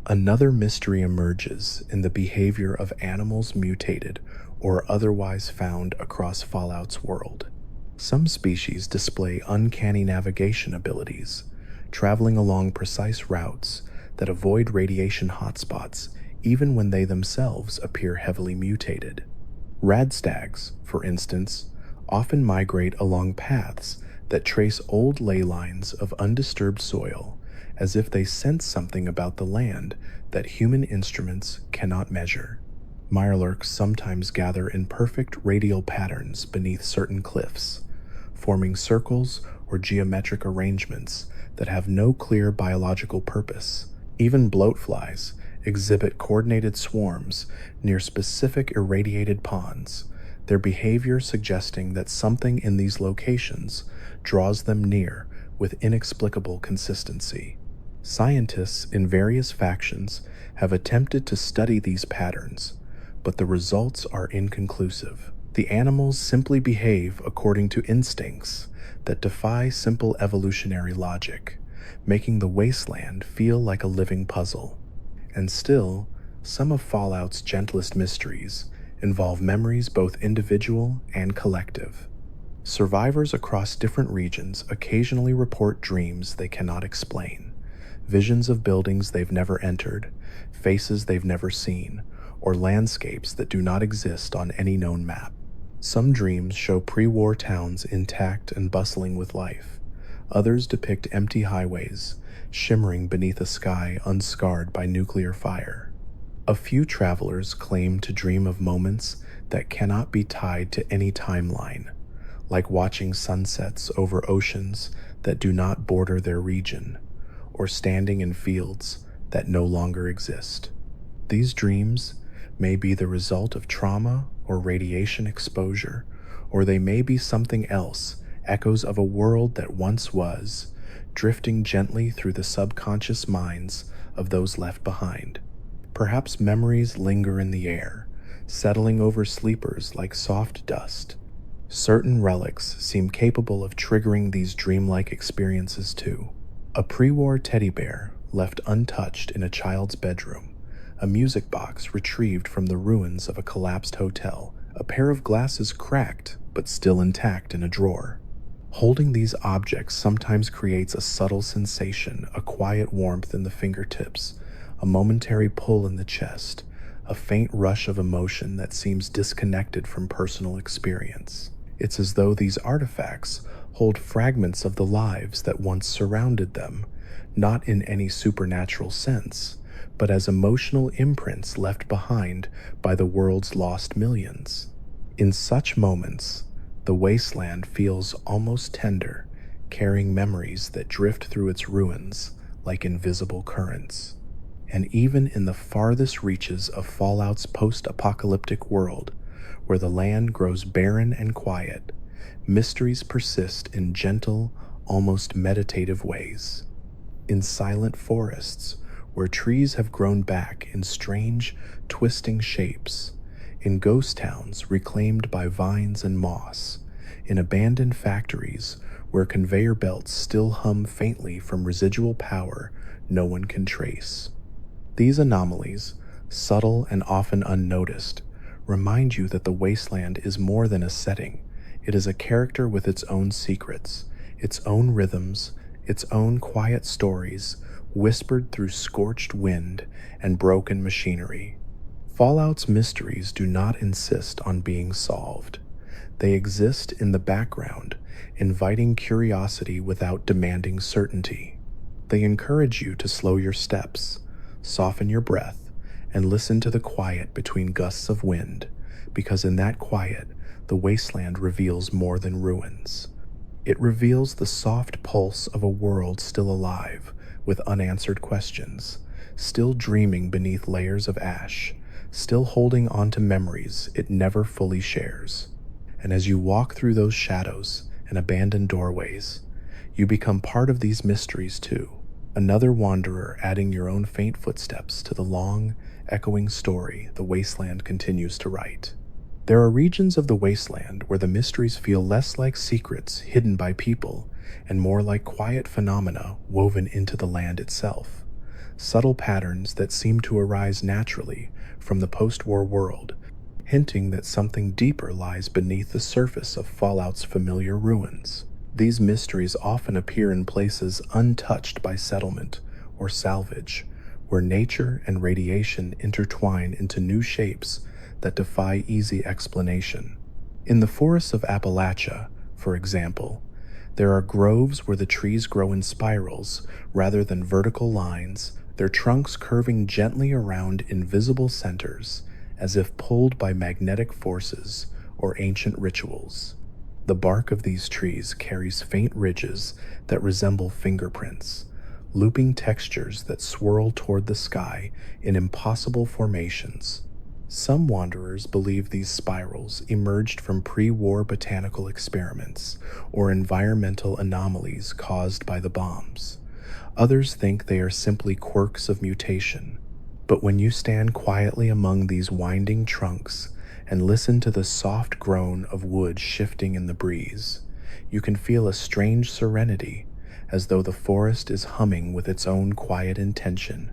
Another mystery emerges in the behavior of animals mutated or otherwise found across Fallout's world. Some species display uncanny navigation abilities, traveling along precise routes that avoid radiation hotspots even when they themselves appear heavily mutated. Radstags, for instance, often migrate along paths that trace old ley lines of undisturbed soil, as if they sense something about the land that human instruments cannot measure. Mirelurks sometimes gather in perfect radial patterns beneath certain cliffs, forming circles or geometric arrangements that have no clear biological purpose. Even bloatflies exhibit coordinated swarms near specific irradiated ponds, their behavior suggesting that something in these locations draws them near with inexplicable consistency. Scientists in various factions have attempted to study these patterns, but the results are inconclusive. The animals simply behave according to instincts that defy simple evolutionary logic, making the wasteland feel like a living puzzle. And still, some of Fallout's gentlest mysteries involve memories both individual and collective. Survivors across different regions occasionally report dreams they cannot explain, visions of buildings they've never entered, faces they've never seen, or landscapes that do not exist on any known map. Some dreams show pre-war towns intact and bustling with life. Others depict empty highways, shimmering beneath a sky unscarred by nuclear fire. A few travelers claim to dream of moments that cannot be tied to any timeline, like watching sunsets over oceans that do not border their region, or standing in fields that no longer exist. These dreams may be the result of trauma or radiation exposure, or they may be something else, echoes of a world that once was, drifting gently through the subconscious minds of those left behind. Perhaps memories linger in the air, settling over sleepers like soft dust. Certain relics seem capable of triggering these dreamlike experiences too. A pre-war teddy bear left untouched in a child's bedroom, a music box retrieved from the ruins of a collapsed hotel, a pair of glasses cracked but still intact in a drawer. Holding these objects sometimes creates a subtle sensation, a quiet warmth in the fingertips, a momentary pull in the chest, a faint rush of emotion that seems disconnected from personal experience. It's as though these artifacts hold fragments of the lives that once surrounded them, not in any supernatural sense, but as emotional imprints left behind by the world's lost millions. In such moments, the wasteland feels almost tender, carrying memories that drift through its ruins like invisible currents. And even in the farthest reaches of Fallout's post-apocalyptic world, where the land grows barren and quiet, mysteries persist in gentle, almost meditative ways. In silent forests, where trees have grown back in strange, twisting shapes, in ghost towns reclaimed by vines and moss, in abandoned factories where conveyor belts still hum faintly from residual power no one can trace. These anomalies, subtle and often unnoticed, remind you that the wasteland is more than a setting. It is a character with its own secrets, its own rhythms, its own quiet stories, whispered through scorched wind and broken machinery. Fallout's mysteries do not insist on being solved. They exist in the background, inviting curiosity without demanding certainty. They encourage you to slow your steps, soften your breath, and listen to the quiet between gusts of wind, because in that quiet, the wasteland reveals more than ruins. It reveals the soft pulse of a world still alive, with unanswered questions, still dreaming beneath layers of ash, still holding on to memories it never fully shares. And as you walk through those shadows and abandoned doorways, you become part of these mysteries too, another wanderer adding your own faint footsteps to the long, echoing story the wasteland continues to write. There are regions of the wasteland where the mysteries feel less like secrets hidden by people and more like quiet phenomena woven into the land itself. Subtle patterns that seem to arise naturally from the post-war world, hinting that something deeper lies beneath the surface of Fallout's familiar ruins. These mysteries often appear in places untouched by settlement or salvage, where nature and radiation intertwine into new shapes that defy easy explanation. In the forests of Appalachia, for example, there are groves where the trees grow in spirals rather than vertical lines, their trunks curving gently around invisible centers as if pulled by magnetic forces or ancient rituals. The bark of these trees carries faint ridges that resemble fingerprints, looping textures that swirl toward the sky in impossible formations. Some wanderers believe these spirals emerged from pre-war botanical experiments or environmental anomalies caused by the bombs. Others think they are simply quirks of mutation. But when you stand quietly among these winding trunks and listen to the soft groan of wood shifting in the breeze, you can feel a strange serenity, as though the forest is humming with its own quiet intention,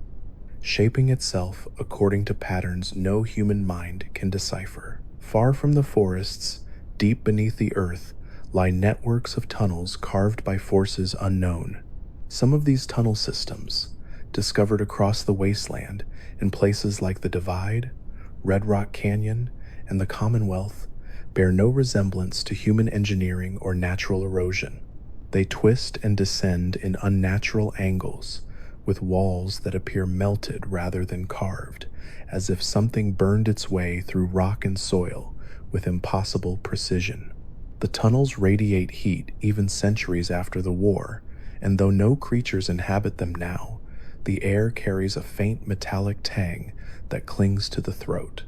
shaping itself according to patterns no human mind can decipher. Far from the forests, deep beneath the earth, lie networks of tunnels carved by forces unknown. Some of these tunnel systems, discovered across the wasteland in places like the Divide, Red Rock Canyon, and the Commonwealth, bear no resemblance to human engineering or natural erosion. They twist and descend in unnatural angles, with walls that appear melted rather than carved, as if something burned its way through rock and soil with impossible precision. The tunnels radiate heat even centuries after the war, and though no creatures inhabit them now, the air carries a faint metallic tang that clings to the throat.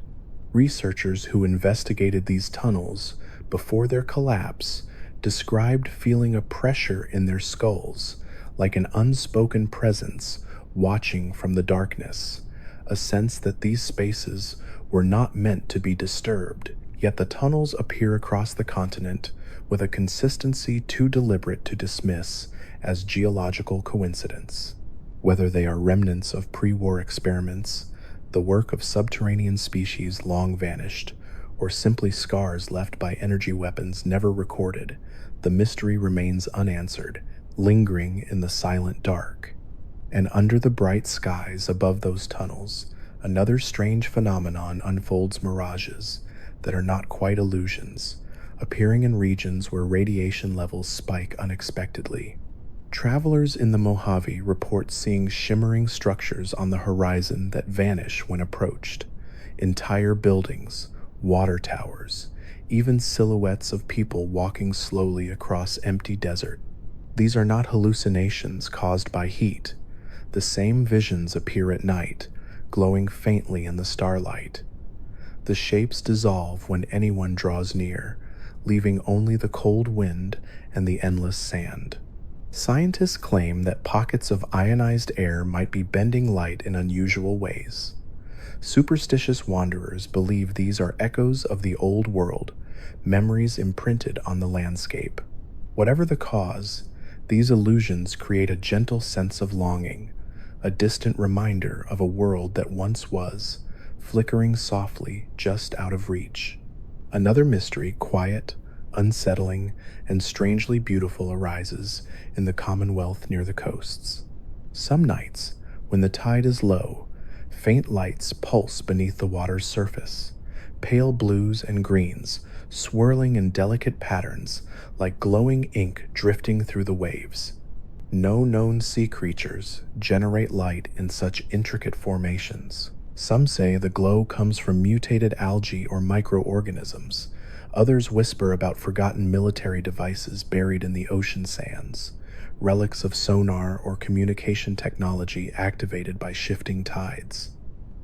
Researchers who investigated these tunnels before their collapse described feeling a pressure in their skulls, like an unspoken presence watching from the darkness, a sense that these spaces were not meant to be disturbed. Yet the tunnels appear across the continent with a consistency too deliberate to dismiss as geological coincidence. Whether they are remnants of pre-war experiments, the work of subterranean species long vanished, or simply scars left by energy weapons never recorded, the mystery remains unanswered, lingering in the silent dark. And under the bright skies above those tunnels, another strange phenomenon unfolds, mirages that are not quite illusions, appearing in regions where radiation levels spike unexpectedly. Travelers in the Mojave report seeing shimmering structures on the horizon that vanish when approached. Entire buildings, water towers, even silhouettes of people walking slowly across empty desert. These are not hallucinations caused by heat. The same visions appear at night, glowing faintly in the starlight. The shapes dissolve when anyone draws near, leaving only the cold wind and the endless sand. Scientists claim that pockets of ionized air might be bending light in unusual ways. Superstitious wanderers believe these are echoes of the old world, memories imprinted on the landscape. Whatever the cause, these illusions create a gentle sense of longing, a distant reminder of a world that once was, flickering softly just out of reach. Another mystery, quiet, unsettling, and strangely beautiful, arises in the Commonwealth near the coasts. Some nights, when the tide is low, Faint lights pulse beneath the water's surface, pale blues and greens swirling in delicate patterns like glowing ink drifting through the waves. No known sea creatures generate light in such intricate formations. Some say the glow comes from mutated algae or microorganisms. Others whisper about forgotten military devices buried in the ocean sands, relics of sonar or communication technology activated by shifting tides.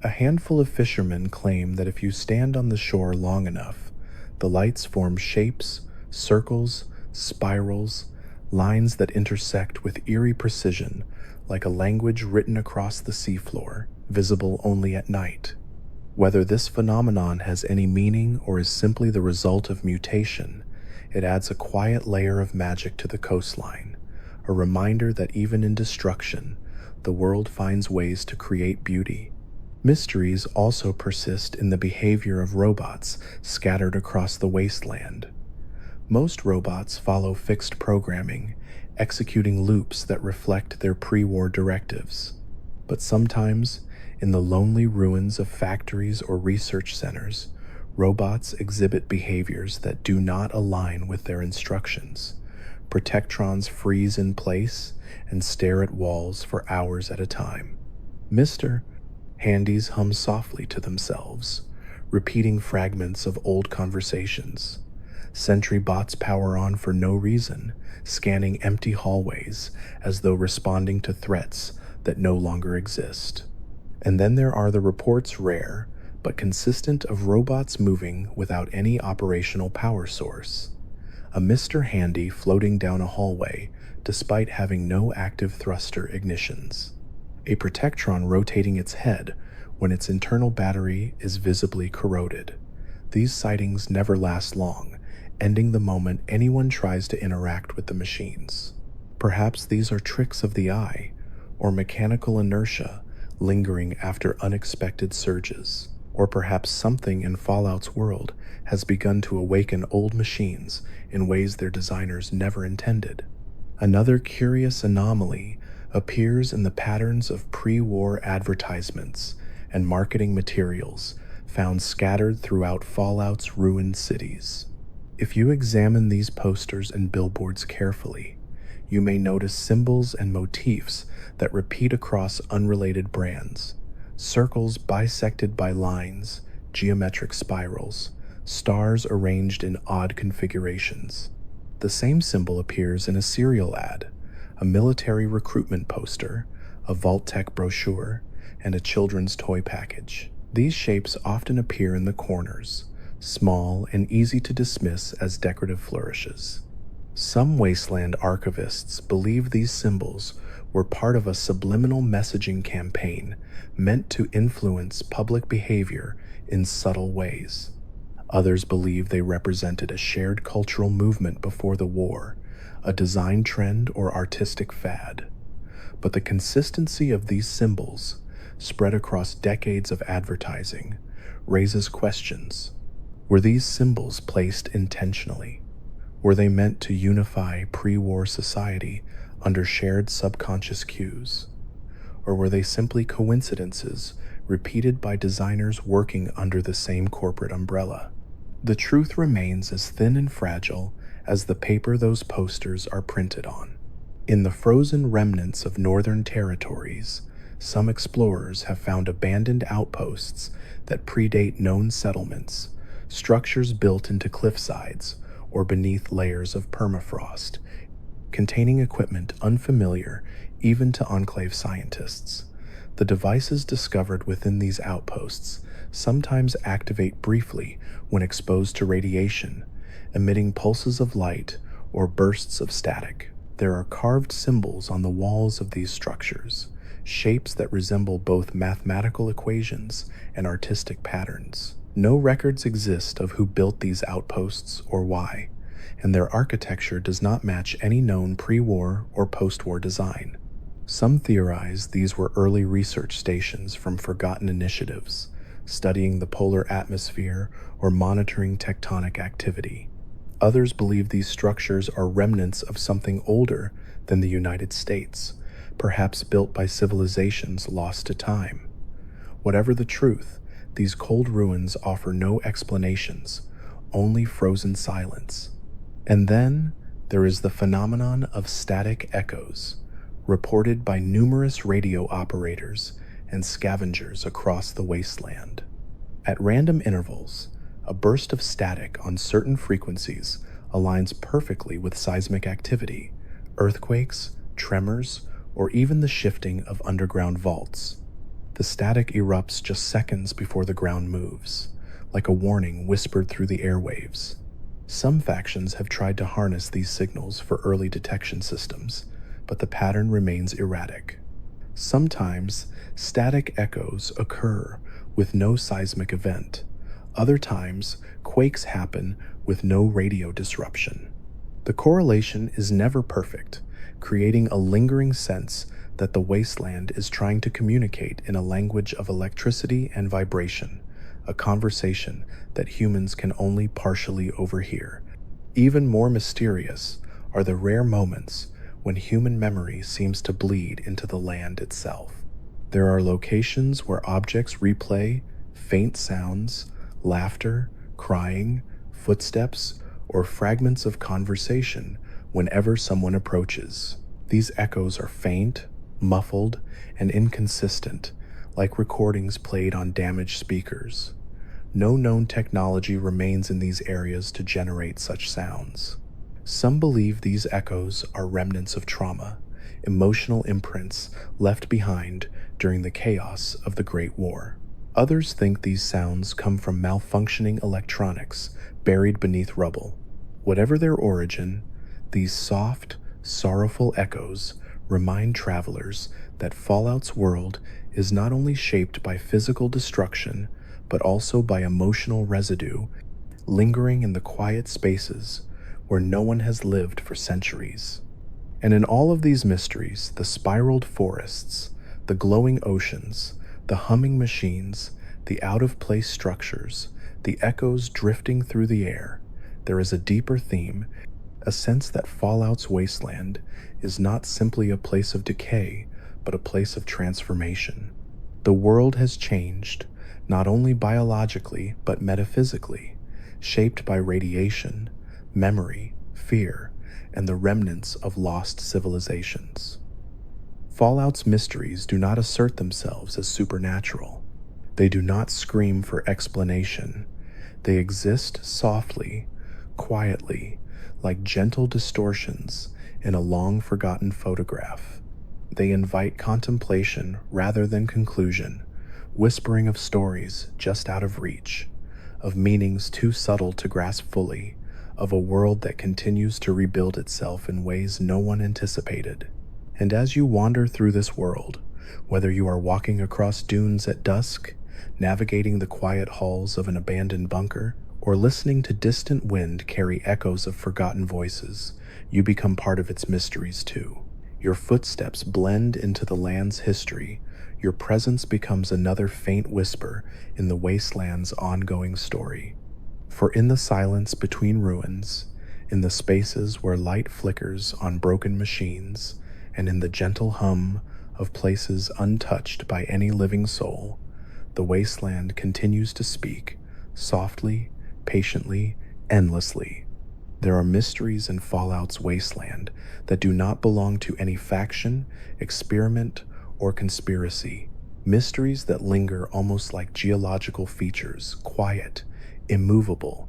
A handful of fishermen claim that if you stand on the shore long enough, the lights form shapes, circles, spirals, lines that intersect with eerie precision, like a language written across the seafloor, visible only at night. Whether this phenomenon has any meaning or is simply the result of mutation, it adds a quiet layer of magic to the coastline, a reminder that even in destruction, the world finds ways to create beauty. Mysteries also persist in the behavior of robots scattered across the wasteland. Most robots follow fixed programming, executing loops that reflect their pre-war directives. But sometimes, in the lonely ruins of factories or research centers, robots exhibit behaviors that do not align with their instructions. Protectrons freeze in place and stare at walls for hours at a time. Mr. Handies hum softly to themselves, repeating fragments of old conversations. Sentry bots power on for no reason, scanning empty hallways as though responding to threats that no longer exist. And then there are the reports, rare but consistent, of robots moving without any operational power source. A Mr. Handy floating down a hallway despite having no active thruster ignitions. A Protectron rotating its head when its internal battery is visibly corroded. These sightings never last long, ending the moment anyone tries to interact with the machines. Perhaps these are tricks of the eye, or mechanical inertia lingering after unexpected surges. Or perhaps something in Fallout's world has begun to awaken old machines in ways their designers never intended. Another curious anomaly appears in the patterns of pre-war advertisements and marketing materials found scattered throughout Fallout's ruined cities. If you examine these posters and billboards carefully, you may notice symbols and motifs that repeat across unrelated brands. Circles bisected by lines, geometric spirals, stars arranged in odd configurations. The same symbol appears in a cereal ad, a military recruitment poster, a Vault-Tec brochure, and a children's toy package. These shapes often appear in the corners, small and easy to dismiss as decorative flourishes. Some wasteland archivists believe these symbols were part of a subliminal messaging campaign meant to influence public behavior in subtle ways. Others believe they represented a shared cultural movement before the war, a design trend or artistic fad. But the consistency of these symbols, spread across decades of advertising, raises questions. Were these symbols placed intentionally? Were they meant to unify pre-war society under shared subconscious cues? Or were they simply coincidences repeated by designers working under the same corporate umbrella? The truth remains as thin and fragile as the paper those posters are printed on. In the frozen remnants of northern territories, some explorers have found abandoned outposts that predate known settlements, structures built into cliffsides or beneath layers of permafrost, containing equipment unfamiliar even to Enclave scientists. The devices discovered within these outposts sometimes activate briefly when exposed to radiation, emitting pulses of light or bursts of static. There are carved symbols on the walls of these structures, shapes that resemble both mathematical equations and artistic patterns. No records exist of who built these outposts or why, and their architecture does not match any known pre-war or post-war design. Some theorize these were early research stations from forgotten initiatives, studying the polar atmosphere or monitoring tectonic activity. Others believe these structures are remnants of something older than the United States, perhaps built by civilizations lost to time. Whatever the truth, these cold ruins offer no explanations, only frozen silence. And then there is the phenomenon of static echoes, reported by numerous radio operators and scavengers across the wasteland. At random intervals, a burst of static on certain frequencies aligns perfectly with seismic activity, earthquakes, tremors, or even the shifting of underground vaults. The static erupts just seconds before the ground moves, like a warning whispered through the airwaves. Some factions have tried to harness these signals for early detection systems, but the pattern remains erratic. Sometimes, static echoes occur with no seismic event. Other times, quakes happen with no radio disruption. The correlation is never perfect, creating a lingering sense that the wasteland is trying to communicate in a language of electricity and vibration, a conversation that humans can only partially overhear. Even more mysterious are the rare moments when human memory seems to bleed into the land itself. There are locations where objects replay faint sounds, laughter, crying, footsteps, or fragments of conversation whenever someone approaches. These echoes are faint, muffled, and inconsistent, like recordings played on damaged speakers. No known technology remains in these areas to generate such sounds. Some believe these echoes are remnants of trauma, emotional imprints left behind during the chaos of the Great War. Others think these sounds come from malfunctioning electronics buried beneath rubble. Whatever their origin, these soft, sorrowful echoes remind travelers that Fallout's world is not only shaped by physical destruction, but also by emotional residue lingering in the quiet spaces where no one has lived for centuries. And in all of these mysteries, the spiraled forests, the glowing oceans, the humming machines, the out-of-place structures, the echoes drifting through the air, there is a deeper theme, a sense that Fallout's wasteland is not simply a place of decay, but a place of transformation. The world has changed, not only biologically, but metaphysically, shaped by radiation, memory, fear, and the remnants of lost civilizations. Fallout's mysteries do not assert themselves as supernatural. They do not scream for explanation. They exist softly, quietly, like gentle distortions in a long-forgotten photograph. They invite contemplation rather than conclusion, whispering of stories just out of reach, of meanings too subtle to grasp fully, of a world that continues to rebuild itself in ways no one anticipated. And as you wander through this world, whether you are walking across dunes at dusk, navigating the quiet halls of an abandoned bunker, or listening to distant wind carry echoes of forgotten voices, you become part of its mysteries too. Your footsteps blend into the land's history. Your presence becomes another faint whisper in the wasteland's ongoing story. For in the silence between ruins, in the spaces where light flickers on broken machines, and in the gentle hum of places untouched by any living soul, the wasteland continues to speak, softly, patiently, endlessly. There are mysteries in Fallout's wasteland that do not belong to any faction, experiment, or conspiracy. Mysteries that linger almost like geological features, quiet, immovable,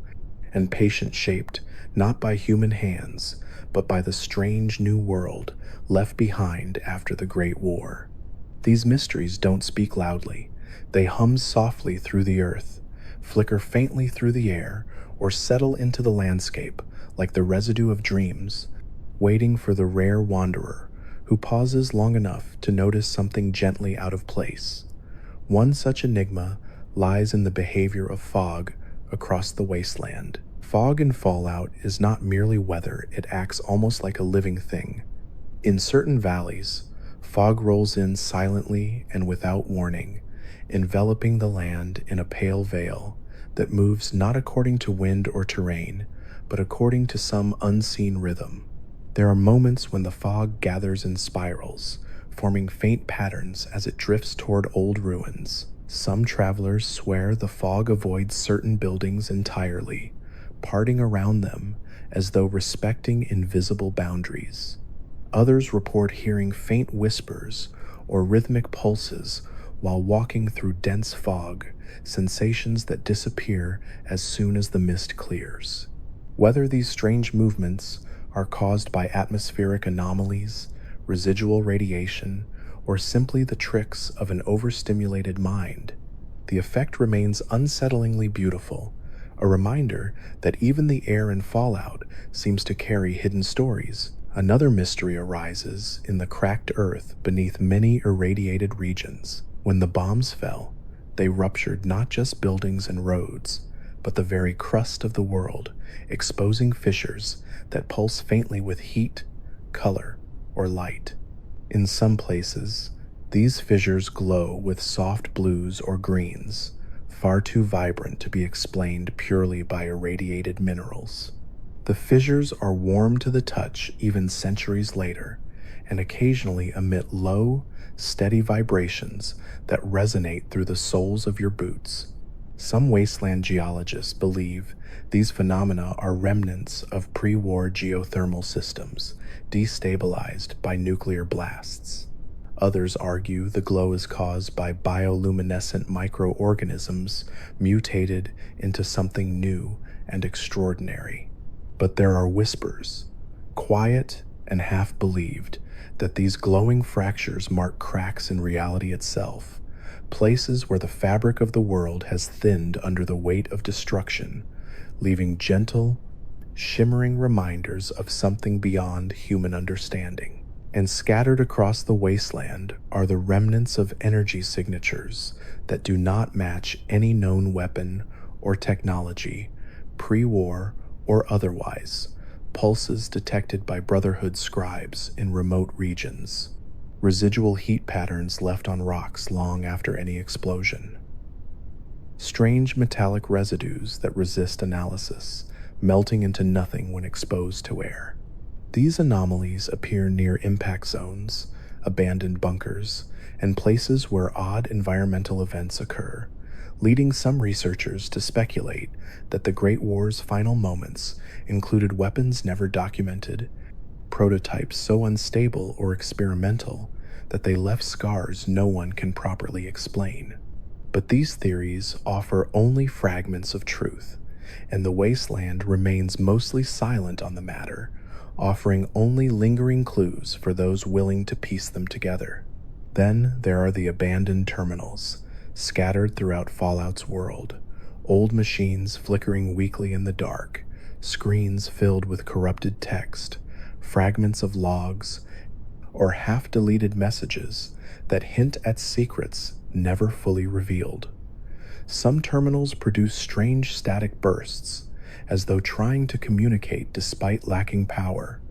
and patient-shaped not by human hands, but by the strange new world left behind after the Great War. These mysteries don't speak loudly. They hum softly through the earth, flicker faintly through the air, or settle into the landscape like the residue of dreams, waiting for the rare wanderer who pauses long enough to notice something gently out of place. One such enigma lies in the behavior of fog across the wasteland. Fog in Fallout is not merely weather, it acts almost like a living thing. In certain valleys, fog rolls in silently and without warning, enveloping the land in a pale veil that moves not according to wind or terrain, but according to some unseen rhythm. There are moments when the fog gathers in spirals, forming faint patterns as it drifts toward old ruins. Some travelers swear the fog avoids certain buildings entirely, parting around them as though respecting invisible boundaries. Others report hearing faint whispers or rhythmic pulses while walking through dense fog, sensations that disappear as soon as the mist clears. Whether these strange movements are caused by atmospheric anomalies, residual radiation, or simply the tricks of an overstimulated mind, the effect remains unsettlingly beautiful, a reminder that even the air in Fallout seems to carry hidden stories. Another mystery arises in the cracked earth beneath many irradiated regions. When the bombs fell, they ruptured not just buildings and roads, but the very crust of the world, exposing fissures that pulse faintly with heat, color, or light. In some places, these fissures glow with soft blues or greens, far too vibrant to be explained purely by irradiated minerals. The fissures are warm to the touch even centuries later, and occasionally emit low, steady vibrations that resonate through the soles of your boots. Some wasteland geologists believe these phenomena are remnants of pre-war geothermal systems destabilized by nuclear blasts. Others argue the glow is caused by bioluminescent microorganisms mutated into something new and extraordinary. But there are whispers, quiet and half-believed, that these glowing fractures mark cracks in reality itself, places where the fabric of the world has thinned under the weight of destruction, leaving gentle, shimmering reminders of something beyond human understanding. And scattered across the wasteland are the remnants of energy signatures that do not match any known weapon or technology, pre-war or otherwise, pulses detected by Brotherhood scribes in remote regions, residual heat patterns left on rocks long after any explosion. Strange metallic residues that resist analysis, melting into nothing when exposed to air. These anomalies appear near impact zones, abandoned bunkers, and places where odd environmental events occur, leading some researchers to speculate that the Great War's final moments included weapons never documented, prototypes so unstable or experimental that they left scars no one can properly explain. But these theories offer only fragments of truth, and the wasteland remains mostly silent on the matter, offering only lingering clues for those willing to piece them together. Then there are the abandoned terminals, scattered throughout Fallout's world, old machines flickering weakly in the dark, screens filled with corrupted text, fragments of logs, or half-deleted messages that hint at secrets never fully revealed. Some terminals produce strange static bursts, as though trying to communicate despite lacking power.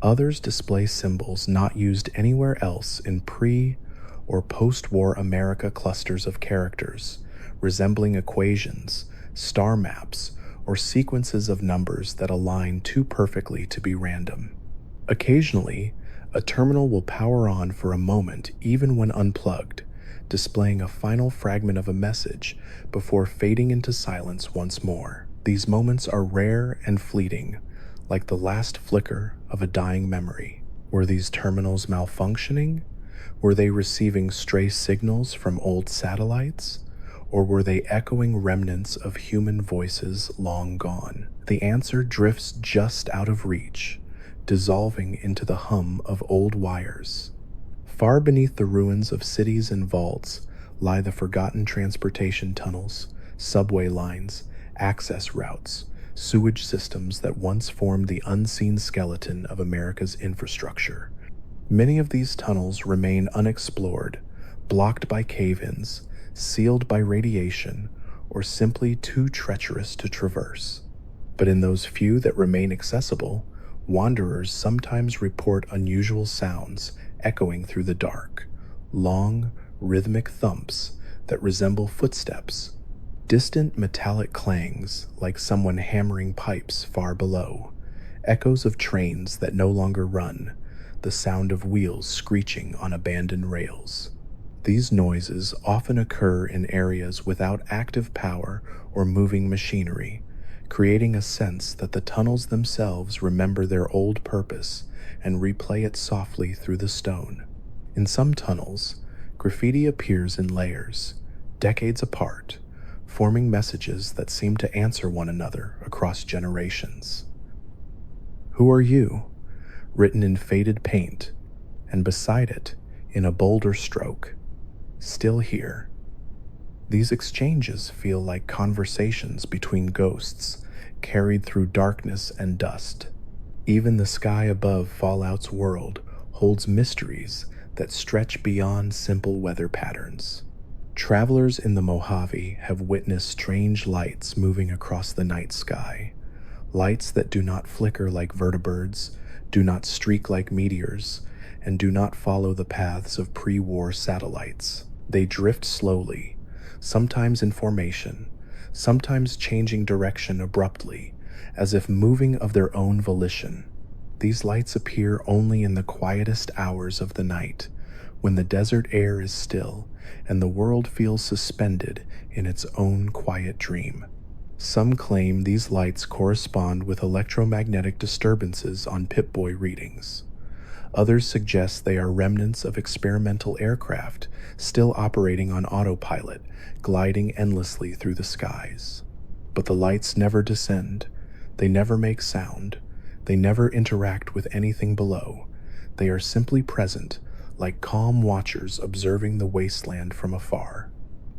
Others display symbols not used anywhere else in pre- or post-war America, clusters of characters, resembling equations, star maps, or sequences of numbers that align too perfectly to be random. Occasionally, a terminal will power on for a moment even when unplugged, displaying a final fragment of a message before fading into silence once more. These moments are rare and fleeting, like the last flicker of a dying memory. Were these terminals malfunctioning? Were they receiving stray signals from old satellites? Or were they echoing remnants of human voices long gone? The answer drifts just out of reach, dissolving into the hum of old wires. Far beneath the ruins of cities and vaults lie the forgotten transportation tunnels, subway lines, access routes, sewage systems that once formed the unseen skeleton of America's infrastructure. Many of these tunnels remain unexplored, blocked by cave-ins, sealed by radiation, or simply too treacherous to traverse. But in those few that remain accessible, wanderers sometimes report unusual sounds echoing through the dark, long, rhythmic thumps that resemble footsteps, distant metallic clangs like someone hammering pipes far below, echoes of trains that no longer run, the sound of wheels screeching on abandoned rails. These noises often occur in areas without active power or moving machinery, creating a sense that the tunnels themselves remember their old purpose and replay it softly through the stone. In some tunnels, graffiti appears in layers, decades apart, forming messages that seem to answer one another across generations. "Who are you?" written in faded paint, and beside it, in a bolder stroke, "Still here." These exchanges feel like conversations between ghosts, carried through darkness and dust. Even the sky above Fallout's world holds mysteries that stretch beyond simple weather patterns. Travelers in the Mojave have witnessed strange lights moving across the night sky, lights that do not flicker like vertibirds, do not streak like meteors, and do not follow the paths of pre-war satellites. They drift slowly, sometimes in formation, sometimes changing direction abruptly, as if moving of their own volition. These lights appear only in the quietest hours of the night, when the desert air is still and the world feels suspended in its own quiet dream. Some claim these lights correspond with electromagnetic disturbances on Pip-Boy readings. Others suggest they are remnants of experimental aircraft still operating on autopilot, gliding endlessly through the skies. But the lights never descend, they never make sound, they never interact with anything below. They are simply present, like calm watchers observing the wasteland from afar.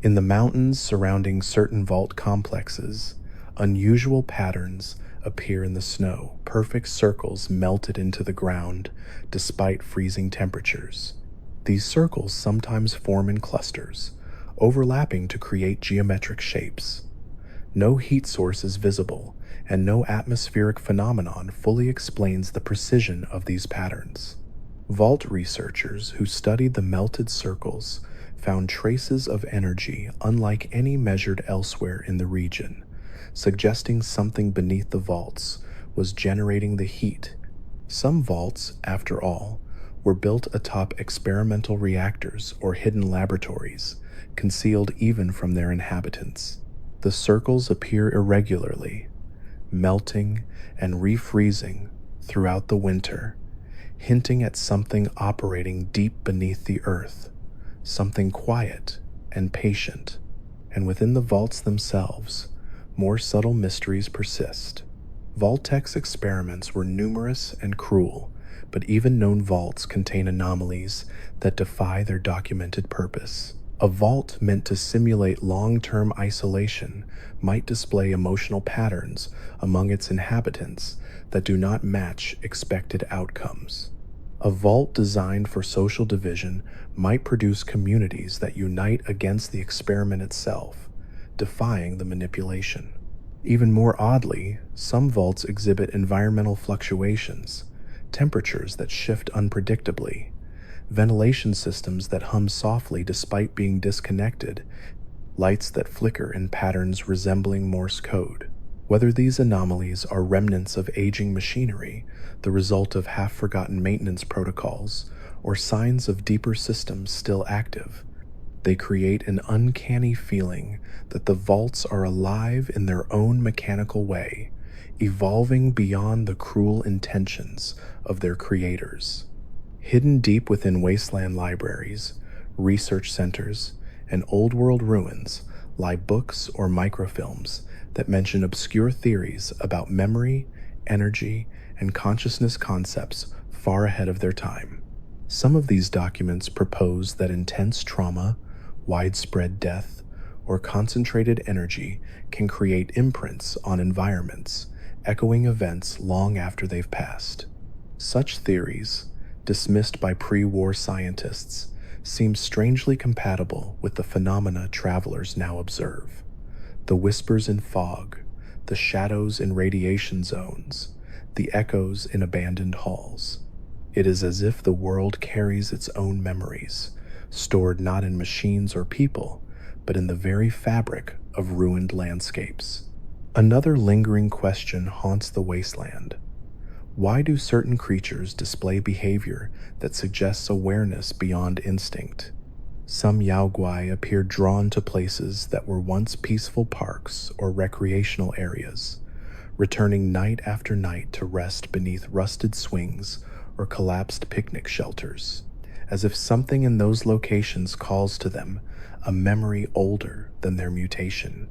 In the mountains surrounding certain vault complexes, unusual patterns appear in the snow, perfect circles melted into the ground despite freezing temperatures. These circles sometimes form in clusters, overlapping to create geometric shapes. No heat source is visible, and no atmospheric phenomenon fully explains the precision of these patterns. Vault researchers who studied the melted circles found traces of energy unlike any measured elsewhere in the region, suggesting something beneath the vaults was generating the heat. Some vaults, after all, were built atop experimental reactors or hidden laboratories, concealed even from their inhabitants. The circles appear irregularly, melting and refreezing throughout the winter, hinting at something operating deep beneath the earth, something quiet and patient. And within the vaults themselves, more subtle mysteries persist. Vault-Tec's experiments were numerous and cruel, but even known vaults contain anomalies that defy their documented purpose. A vault meant to simulate long-term isolation might display emotional patterns among its inhabitants that do not match expected outcomes. A vault designed for social division might produce communities that unite against the experiment itself, defying the manipulation. Even more oddly, some vaults exhibit environmental fluctuations, temperatures that shift unpredictably, ventilation systems that hum softly despite being disconnected, lights that flicker in patterns resembling Morse code. Whether these anomalies are remnants of aging machinery, the result of half-forgotten maintenance protocols, or signs of deeper systems still active, they create an uncanny feeling that the vaults are alive in their own mechanical way, evolving beyond the cruel intentions of their creators. Hidden deep within wasteland libraries, research centers, and old-world ruins lie books or microfilms that mention obscure theories about memory, energy, and consciousness concepts far ahead of their time. Some of these documents propose that intense trauma, widespread death, or concentrated energy can create imprints on environments, echoing events long after they've passed. Such theories, dismissed by pre-war scientists, seem strangely compatible with the phenomena travelers now observe. The whispers in fog, the shadows in radiation zones, the echoes in abandoned halls. It is as if the world carries its own memories, stored not in machines or people, but in the very fabric of ruined landscapes. Another lingering question haunts the wasteland. Why do certain creatures display behavior that suggests awareness beyond instinct? Some Yaoguai appear drawn to places that were once peaceful parks or recreational areas, returning night after night to rest beneath rusted swings or collapsed picnic shelters, as if something in those locations calls to them a memory older than their mutation.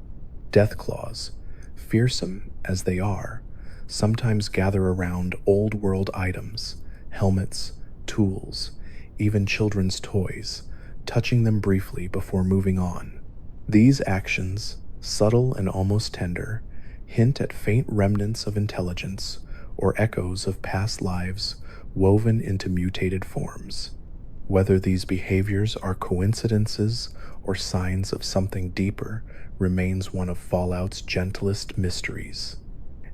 Deathclaws, fearsome as they are, sometimes gather around old world items, helmets, tools, even children's toys, touching them briefly before moving on. These actions, subtle and almost tender, hint at faint remnants of intelligence or echoes of past lives woven into mutated forms. Whether these behaviors are coincidences or signs of something deeper remains one of Fallout's gentlest mysteries.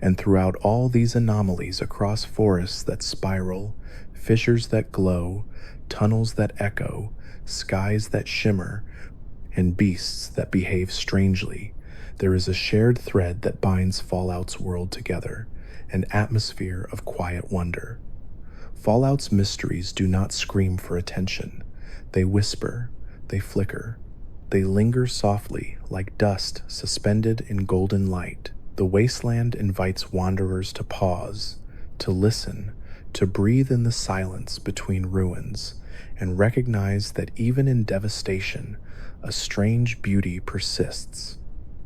And throughout all these anomalies across forests that spiral, fissures that glow, tunnels that echo, skies that shimmer, and beasts that behave strangely, there is a shared thread that binds Fallout's world together, an atmosphere of quiet wonder. Fallout's mysteries do not scream for attention. They whisper, they flicker, they linger softly like dust suspended in golden light. The wasteland invites wanderers to pause, to listen, to breathe in the silence between ruins, and recognize that even in devastation, a strange beauty persists.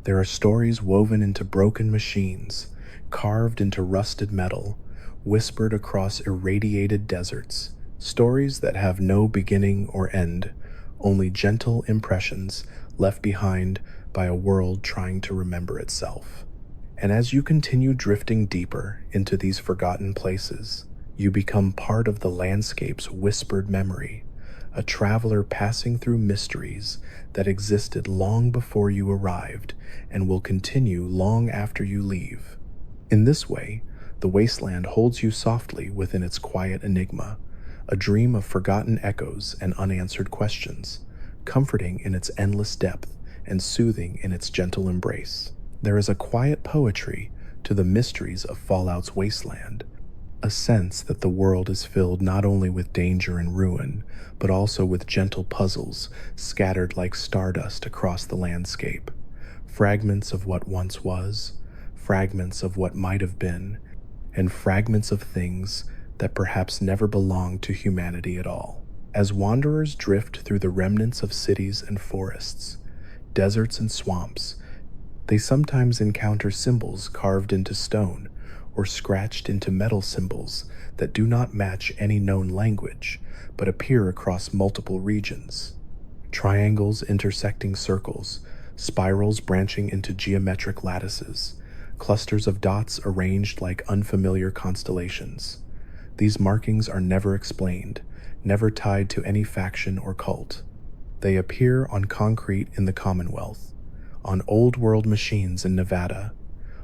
There are stories woven into broken machines, carved into rusted metal, whispered across irradiated deserts, stories that have no beginning or end, only gentle impressions left behind by a world trying to remember itself. And as you continue drifting deeper into these forgotten places, you become part of the landscape's whispered memory, a traveler passing through mysteries that existed long before you arrived and will continue long after you leave. In this way, the wasteland holds you softly within its quiet enigma, a dream of forgotten echoes and unanswered questions, comforting in its endless depth and soothing in its gentle embrace. There is a quiet poetry to the mysteries of Fallout's wasteland, a sense that the world is filled not only with danger and ruin, but also with gentle puzzles scattered like stardust across the landscape, fragments of what once was, fragments of what might have been, and fragments of things that perhaps never belonged to humanity at all. As wanderers drift through the remnants of cities and forests, deserts and swamps, they sometimes encounter symbols carved into stone or scratched into metal symbols that do not match any known language, but appear across multiple regions. Triangles intersecting circles, spirals branching into geometric lattices, clusters of dots arranged like unfamiliar constellations. These markings are never explained, never tied to any faction or cult. They appear on concrete in the Commonwealth, on old-world machines in Nevada,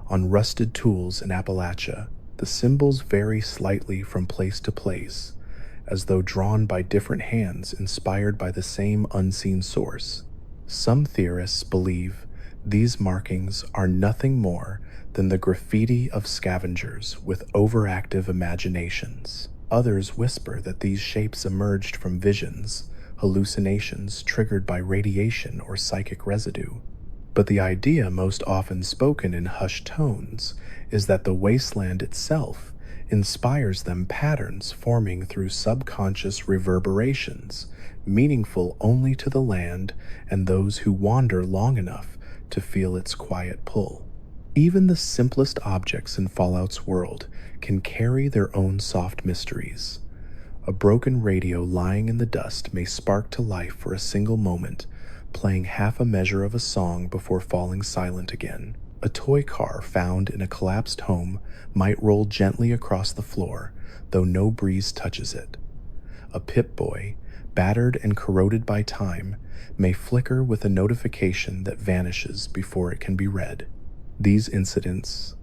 on rusted tools in Appalachia. The symbols vary slightly from place to place, as though drawn by different hands inspired by the same unseen source. Some theorists believe these markings are nothing more than the graffiti of scavengers with overactive imaginations. Others whisper that these shapes emerged from visions, hallucinations triggered by radiation or psychic residue. But the idea most often spoken in hushed tones is that the wasteland itself inspires them patterns forming through subconscious reverberations, meaningful only to the land and those who wander long enough to feel its quiet pull. Even the simplest objects in Fallout's world can carry their own soft mysteries. A broken radio lying in the dust may spark to life for a single moment, playing half a measure of a song before falling silent again. A toy car found in a collapsed home might roll gently across the floor, though no breeze touches it. A Pip-Boy, battered and corroded by time, may flicker with a notification that vanishes before it can be read. These incidents,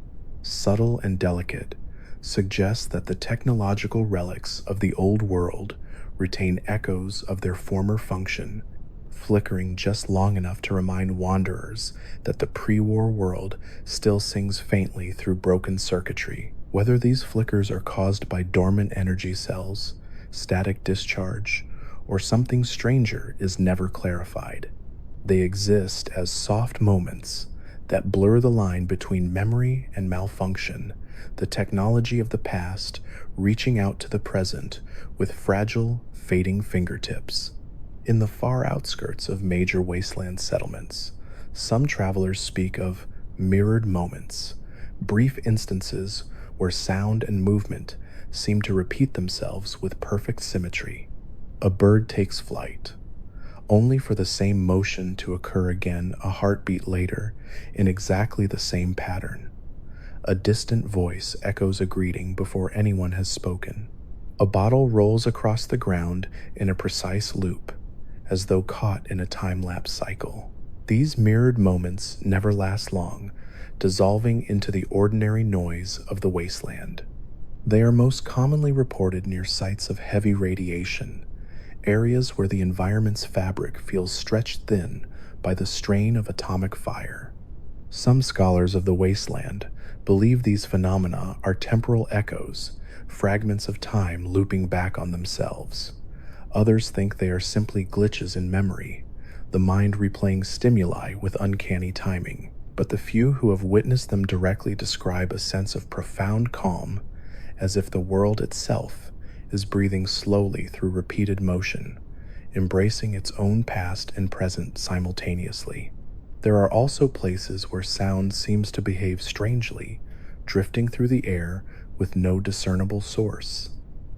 subtle and delicate, suggest that the technological relics of the old world retain echoes of their former function, flickering just long enough to remind wanderers that the pre-war world still sings faintly through broken circuitry. Whether these flickers are caused by dormant energy cells, static discharge, or something stranger is never clarified. They exist as soft moments that blur the line between memory and malfunction, the technology of the past reaching out to the present with fragile, fading fingertips. In the far outskirts of major wasteland settlements, some travelers speak of mirrored moments, brief instances where sound and movement seem to repeat themselves with perfect symmetry. A bird takes flight, only for the same motion to occur again a heartbeat later in exactly the same pattern. A distant voice echoes a greeting before anyone has spoken. A bottle rolls across the ground in a precise loop, as though caught in a time-lapse cycle. These mirrored moments never last long, dissolving into the ordinary noise of the wasteland. They are most commonly reported near sites of heavy radiation, areas where the environment's fabric feels stretched thin by the strain of atomic fire. Some scholars of the wasteland believe these phenomena are temporal echoes, fragments of time looping back on themselves. Others think they are simply glitches in memory, the mind replaying stimuli with uncanny timing. But the few who have witnessed them directly describe a sense of profound calm, as if the world itself is breathing slowly through repeated motion, embracing its own past and present simultaneously. There are also places where sound seems to behave strangely, drifting through the air with no discernible source.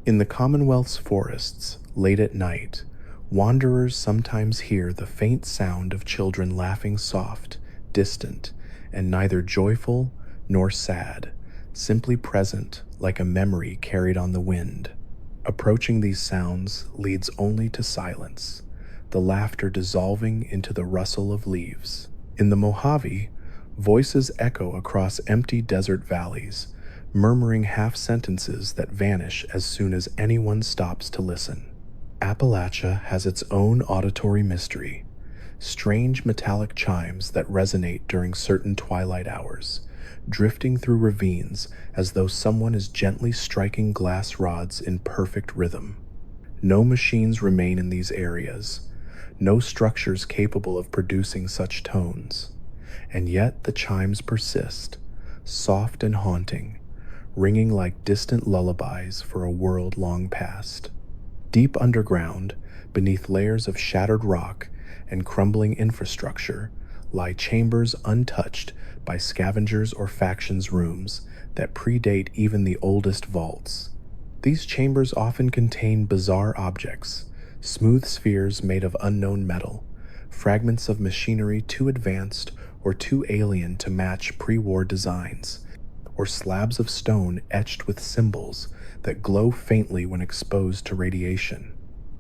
In the Commonwealth's forests, late at night, wanderers sometimes hear the faint sound of children laughing soft, distant, and neither joyful nor sad, simply present like a memory carried on the wind. Approaching these sounds leads only to silence, the laughter dissolving into the rustle of leaves. In the Mojave, voices echo across empty desert valleys, murmuring half-sentences that vanish as soon as anyone stops to listen. Appalachia has its own auditory mystery, strange metallic chimes that resonate during certain twilight hours, drifting through ravines as though someone is gently striking glass rods in perfect rhythm. No machines remain in these areas, no structures capable of producing such tones, and yet the chimes persist, soft and haunting, ringing like distant lullabies for a world long past. Deep underground, beneath layers of shattered rock and crumbling infrastructure, lie chambers untouched by scavengers or factions' rooms that predate even the oldest vaults. These chambers often contain bizarre objects, smooth spheres made of unknown metal, fragments of machinery too advanced or too alien to match pre-war designs, or slabs of stone etched with symbols that glow faintly when exposed to radiation.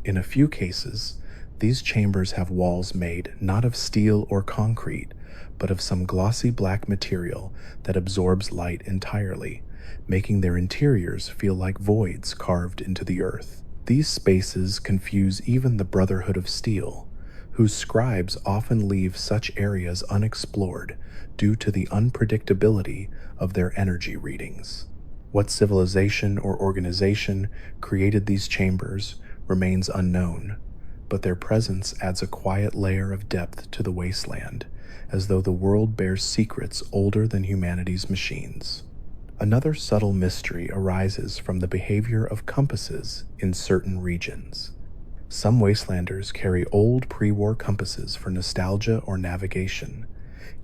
In a few cases, these chambers have walls made not of steel or concrete, but of some glossy black material that absorbs light entirely, making their interiors feel like voids carved into the earth. These spaces confuse even the Brotherhood of Steel, whose scribes often leave such areas unexplored due to the unpredictability of their energy readings. What civilization or organization created these chambers remains unknown, but their presence adds a quiet layer of depth to the wasteland, as though the world bears secrets older than humanity's machines. Another subtle mystery arises from the behavior of compasses in certain regions. Some wastelanders carry old pre-war compasses for nostalgia or navigation,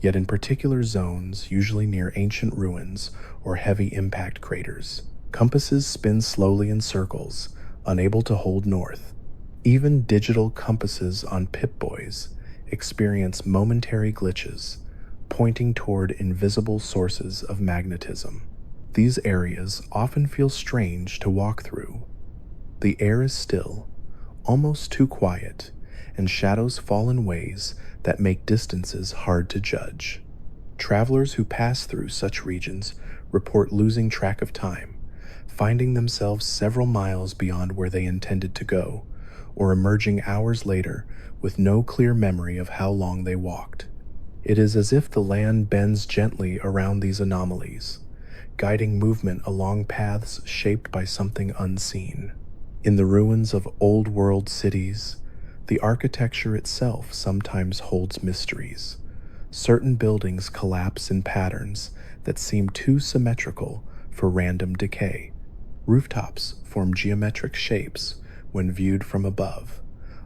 yet in particular zones, usually near ancient ruins or heavy impact craters, compasses spin slowly in circles, unable to hold north. Even digital compasses on Pip-Boys experience momentary glitches, pointing toward invisible sources of magnetism. These areas often feel strange to walk through. The air is still, almost too quiet, and shadows fall in ways that make distances hard to judge. Travelers who pass through such regions report losing track of time, finding themselves several miles beyond where they intended to go, or emerging hours later with no clear memory of how long they walked. It is as if the land bends gently around these anomalies, guiding movement along paths shaped by something unseen. In the ruins of old world cities, the architecture itself sometimes holds mysteries. Certain buildings collapse in patterns that seem too symmetrical for random decay. Rooftops form geometric shapes when viewed from above,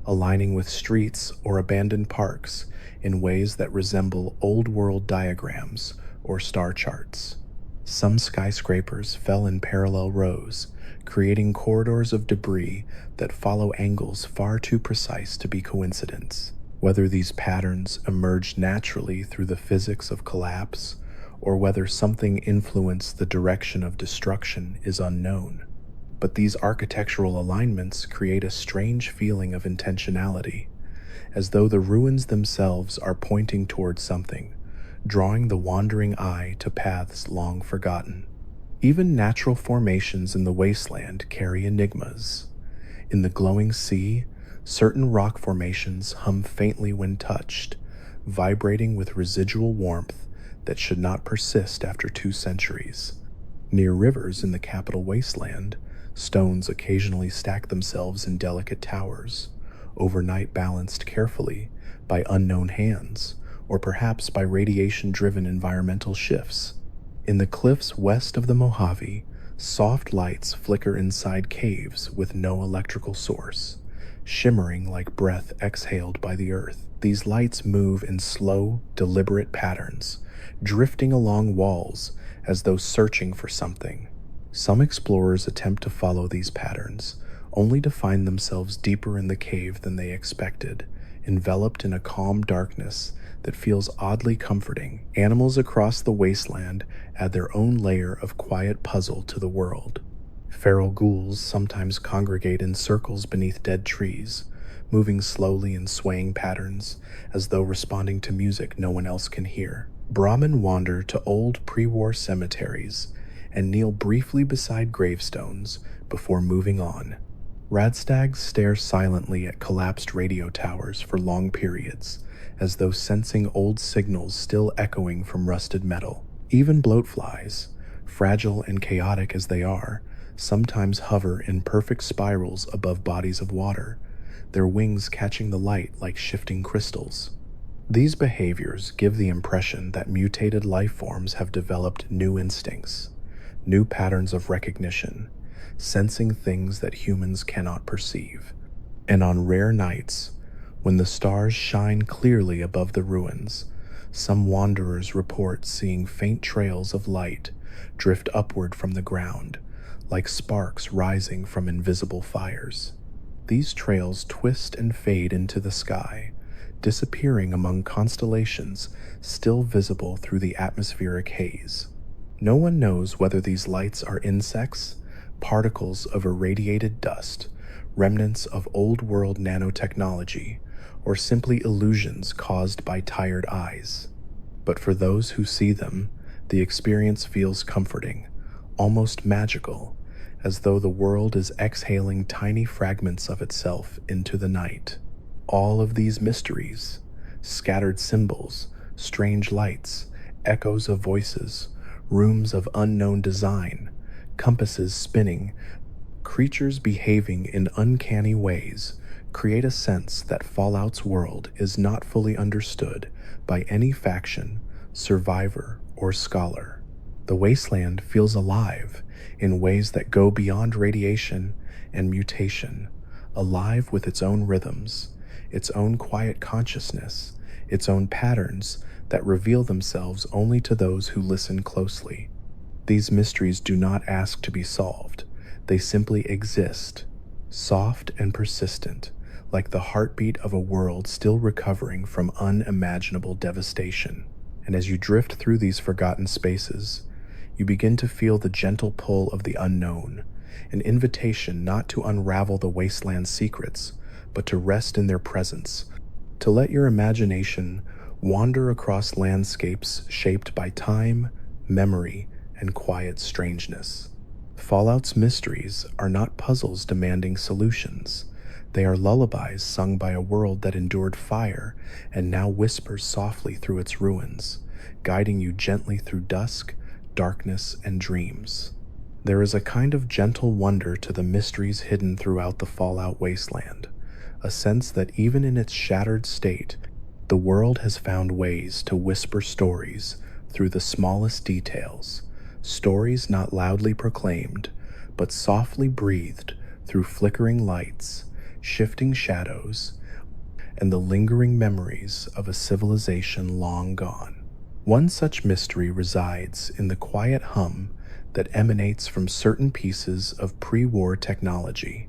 aligning with streets or abandoned parks in ways that resemble old world diagrams or star charts. Some skyscrapers fell in parallel rows, creating corridors of debris that follow angles far too precise to be coincidence. Whether these patterns emerged naturally through the physics of collapse, or whether something influenced the direction of destruction is unknown. But these architectural alignments create a strange feeling of intentionality, as though the ruins themselves are pointing towards something, drawing the wandering eye to paths long forgotten. Even natural formations in the wasteland carry enigmas. In the glowing sea, certain rock formations hum faintly when touched, vibrating with residual warmth that should not persist after 2 centuries. Near rivers in the capital wasteland, stones occasionally stack themselves in delicate towers, overnight balanced carefully by unknown hands, or perhaps by radiation-driven environmental shifts. In the cliffs west of the Mojave, soft lights flicker inside caves with no electrical source, shimmering like breath exhaled by the earth. These lights move in slow, deliberate patterns, drifting along walls as though searching for something. Some explorers attempt to follow these patterns, only to find themselves deeper in the cave than they expected, enveloped in a calm darkness that feels oddly comforting. Animals across the wasteland add their own layer of quiet puzzle to the world. Feral ghouls sometimes congregate in circles beneath dead trees, moving slowly in swaying patterns as though responding to music no one else can hear. Brahmin wander to old pre-war cemeteries and kneel briefly beside gravestones before moving on. Radstags stare silently at collapsed radio towers for long periods, as though sensing old signals still echoing from rusted metal. Even bloatflies, fragile and chaotic as they are, sometimes hover in perfect spirals above bodies of water, their wings catching the light like shifting crystals. These behaviors give the impression that mutated life forms have developed new instincts, new patterns of recognition, sensing things that humans cannot perceive. And on rare nights, when the stars shine clearly above the ruins, some wanderers report seeing faint trails of light drift upward from the ground, like sparks rising from invisible fires. These trails twist and fade into the sky, disappearing among constellations still visible through the atmospheric haze. No one knows whether these lights are insects, particles of irradiated dust, remnants of old-world nanotechnology, or simply illusions caused by tired eyes. But for those who see them, the experience feels comforting, almost magical, as though the world is exhaling tiny fragments of itself into the night. All of these mysteries, scattered symbols, strange lights, echoes of voices, rooms of unknown design, compasses spinning, creatures behaving in uncanny ways, create a sense that Fallout's world is not fully understood by any faction, survivor, or scholar. The wasteland feels alive in ways that go beyond radiation and mutation, alive with its own rhythms, its own quiet consciousness, its own patterns that reveal themselves only to those who listen closely. These mysteries do not ask to be solved. They simply exist, soft and persistent, like the heartbeat of a world still recovering from unimaginable devastation. And as you drift through these forgotten spaces, you begin to feel the gentle pull of the unknown, an invitation not to unravel the wasteland's secrets, but to rest in their presence, to let your imagination wander across landscapes shaped by time, memory, and quiet strangeness. Fallout's mysteries are not puzzles demanding solutions. They are lullabies sung by a world that endured fire and now whispers softly through its ruins, guiding you gently through dusk, darkness, and dreams. There is a kind of gentle wonder to the mysteries hidden throughout the Fallout wasteland, a sense that even in its shattered state, the world has found ways to whisper stories through the smallest details, stories not loudly proclaimed, but softly breathed through flickering lights, shifting shadows, and the lingering memories of a civilization long gone. One such mystery resides in the quiet hum that emanates from certain pieces of pre-war technology,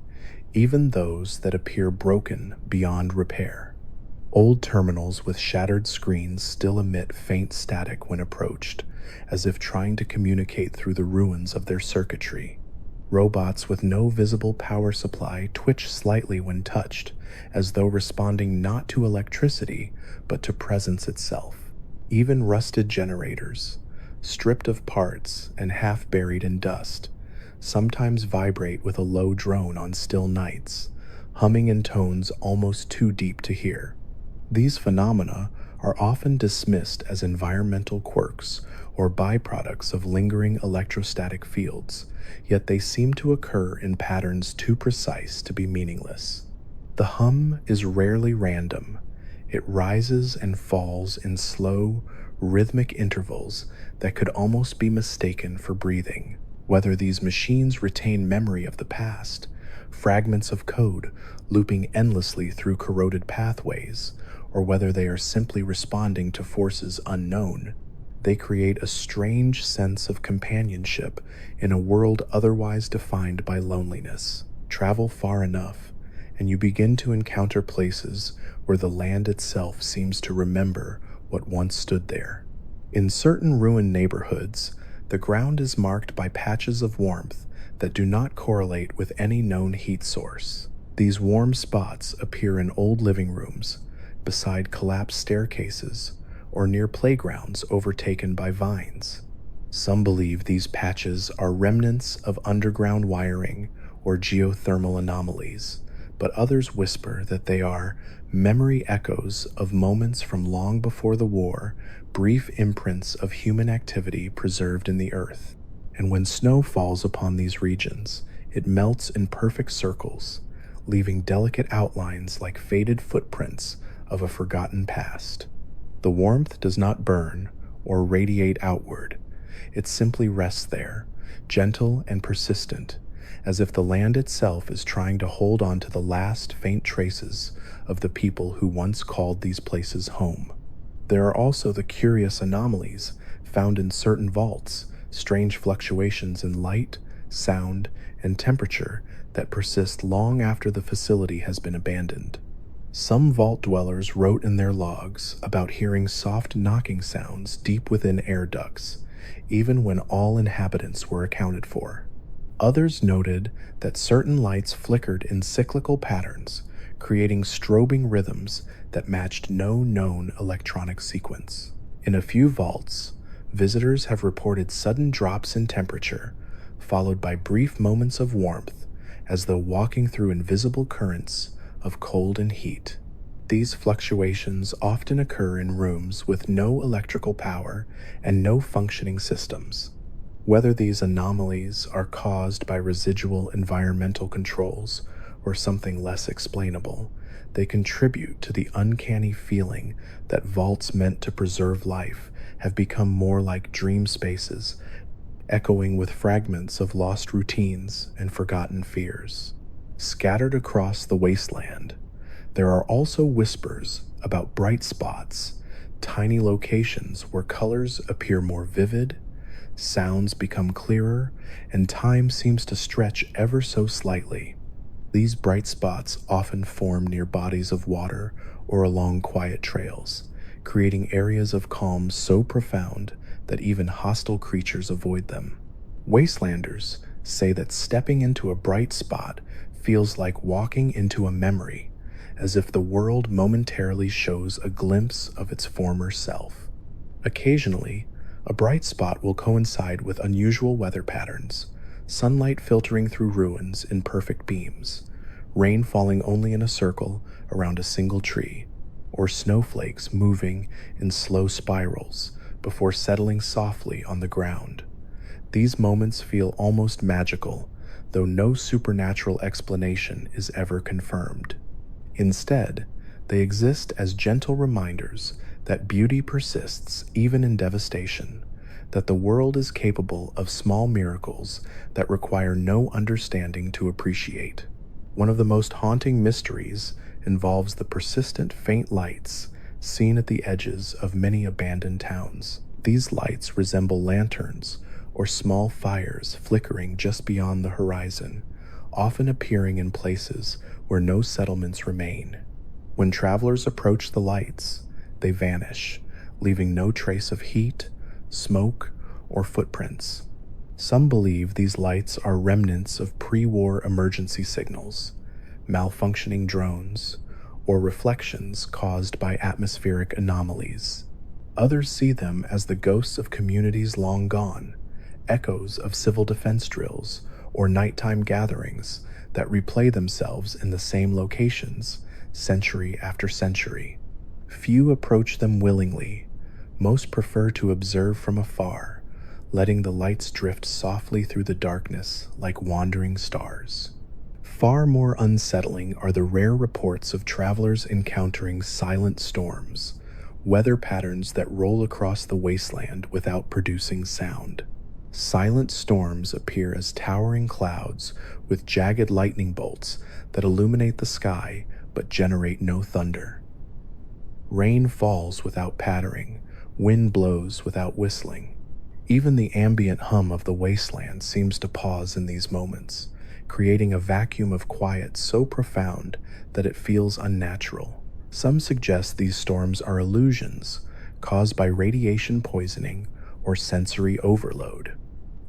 even those that appear broken beyond repair. Old terminals with shattered screens still emit faint static when approached, as if trying to communicate through the ruins of their circuitry. Robots with no visible power supply twitch slightly when touched, as though responding not to electricity, but to presence itself. Even rusted generators, stripped of parts and half buried in dust, sometimes vibrate with a low drone on still nights, humming in tones almost too deep to hear. These phenomena are often dismissed as environmental quirks or byproducts of lingering electrostatic fields, yet they seem to occur in patterns too precise to be meaningless. The hum is rarely random. It rises and falls in slow, rhythmic intervals that could almost be mistaken for breathing. Whether these machines retain memory of the past, fragments of code looping endlessly through corroded pathways, or whether they are simply responding to forces unknown, they create a strange sense of companionship in a world otherwise defined by loneliness. Travel far enough, and you begin to encounter places where the land itself seems to remember what once stood there. In certain ruined neighborhoods, the ground is marked by patches of warmth that do not correlate with any known heat source. These warm spots appear in old living rooms, beside collapsed staircases, or near playgrounds overtaken by vines. Some believe these patches are remnants of underground wiring or geothermal anomalies, but others whisper that they are memory echoes of moments from long before the war, brief imprints of human activity preserved in the earth. And when snow falls upon these regions, it melts in perfect circles, leaving delicate outlines like faded footprints of a forgotten past. The warmth does not burn or radiate outward. It simply rests there, gentle and persistent, as if the land itself is trying to hold on to the last faint traces of the people who once called these places home. There are also the curious anomalies found in certain vaults, strange fluctuations in light, sound, and temperature that persist long after the facility has been abandoned. Some vault dwellers wrote in their logs about hearing soft knocking sounds deep within air ducts, even when all inhabitants were accounted for. Others noted that certain lights flickered in cyclical patterns, creating strobing rhythms that matched no known electronic sequence. In a few vaults, visitors have reported sudden drops in temperature, followed by brief moments of warmth, as though walking through invisible currents of cold and heat. These fluctuations often occur in rooms with no electrical power and no functioning systems. Whether these anomalies are caused by residual environmental controls or something less explainable, they contribute to the uncanny feeling that vaults meant to preserve life have become more like dream spaces, echoing with fragments of lost routines and forgotten fears. Scattered across the wasteland, there are also whispers about bright spots, tiny locations where colors appear more vivid, sounds become clearer, and time seems to stretch ever so slightly. These bright spots often form near bodies of water or along quiet trails, creating areas of calm so profound that even hostile creatures avoid them. Wastelanders say that stepping into a bright spot feels like walking into a memory, as if the world momentarily shows a glimpse of its former self. Occasionally, a bright spot will coincide with unusual weather patterns, sunlight filtering through ruins in perfect beams, rain falling only in a circle around a single tree, or snowflakes moving in slow spirals before settling softly on the ground. These moments feel almost magical, though no supernatural explanation is ever confirmed. Instead, they exist as gentle reminders that beauty persists even in devastation, that the world is capable of small miracles that require no understanding to appreciate. One of the most haunting mysteries involves the persistent faint lights seen at the edges of many abandoned towns. These lights resemble lanterns or small fires flickering just beyond the horizon, often appearing in places where no settlements remain. When travelers approach the lights, they vanish, leaving no trace of heat, smoke, or footprints. Some believe these lights are remnants of pre-war emergency signals, malfunctioning drones, or reflections caused by atmospheric anomalies. Others see them as the ghosts of communities long gone, echoes of civil defense drills or nighttime gatherings that replay themselves in the same locations century after century. Few approach them willingly. Most prefer to observe from afar, letting the lights drift softly through the darkness like wandering stars. Far more unsettling are the rare reports of travelers encountering silent storms, weather patterns that roll across the wasteland without producing sound. Silent storms appear as towering clouds with jagged lightning bolts that illuminate the sky but generate no thunder. Rain falls without pattering, wind blows without whistling. Even the ambient hum of the wasteland seems to pause in these moments, creating a vacuum of quiet so profound that it feels unnatural. Some suggest these storms are illusions caused by radiation poisoning or sensory overload.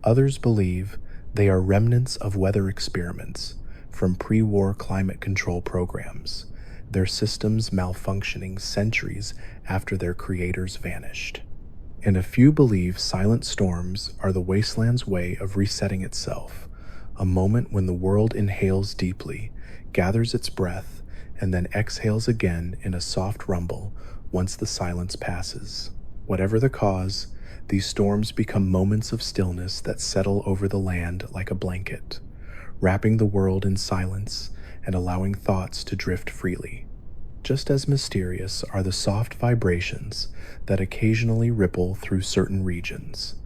Others believe they are remnants of weather experiments from pre-war climate control programs, their systems malfunctioning centuries after their creators vanished. And a few believe silent storms are the wasteland's way of resetting itself, a moment when the world inhales deeply, gathers its breath, and then exhales again in a soft rumble once the silence passes. Whatever the cause, these storms become moments of stillness that settle over the land like a blanket, wrapping the world in silence and allowing thoughts to drift freely. Just as mysterious are the soft vibrations that occasionally ripple through certain regions.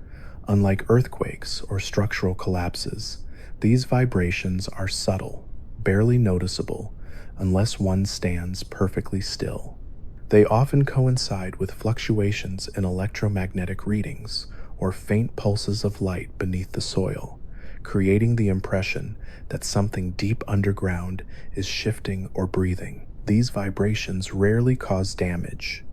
Unlike earthquakes or structural collapses, these vibrations are subtle, barely noticeable, unless one stands perfectly still. They often coincide with fluctuations in electromagnetic readings or faint pulses of light beneath the soil, creating the impression that something deep underground is shifting or breathing. These vibrations rarely cause damage.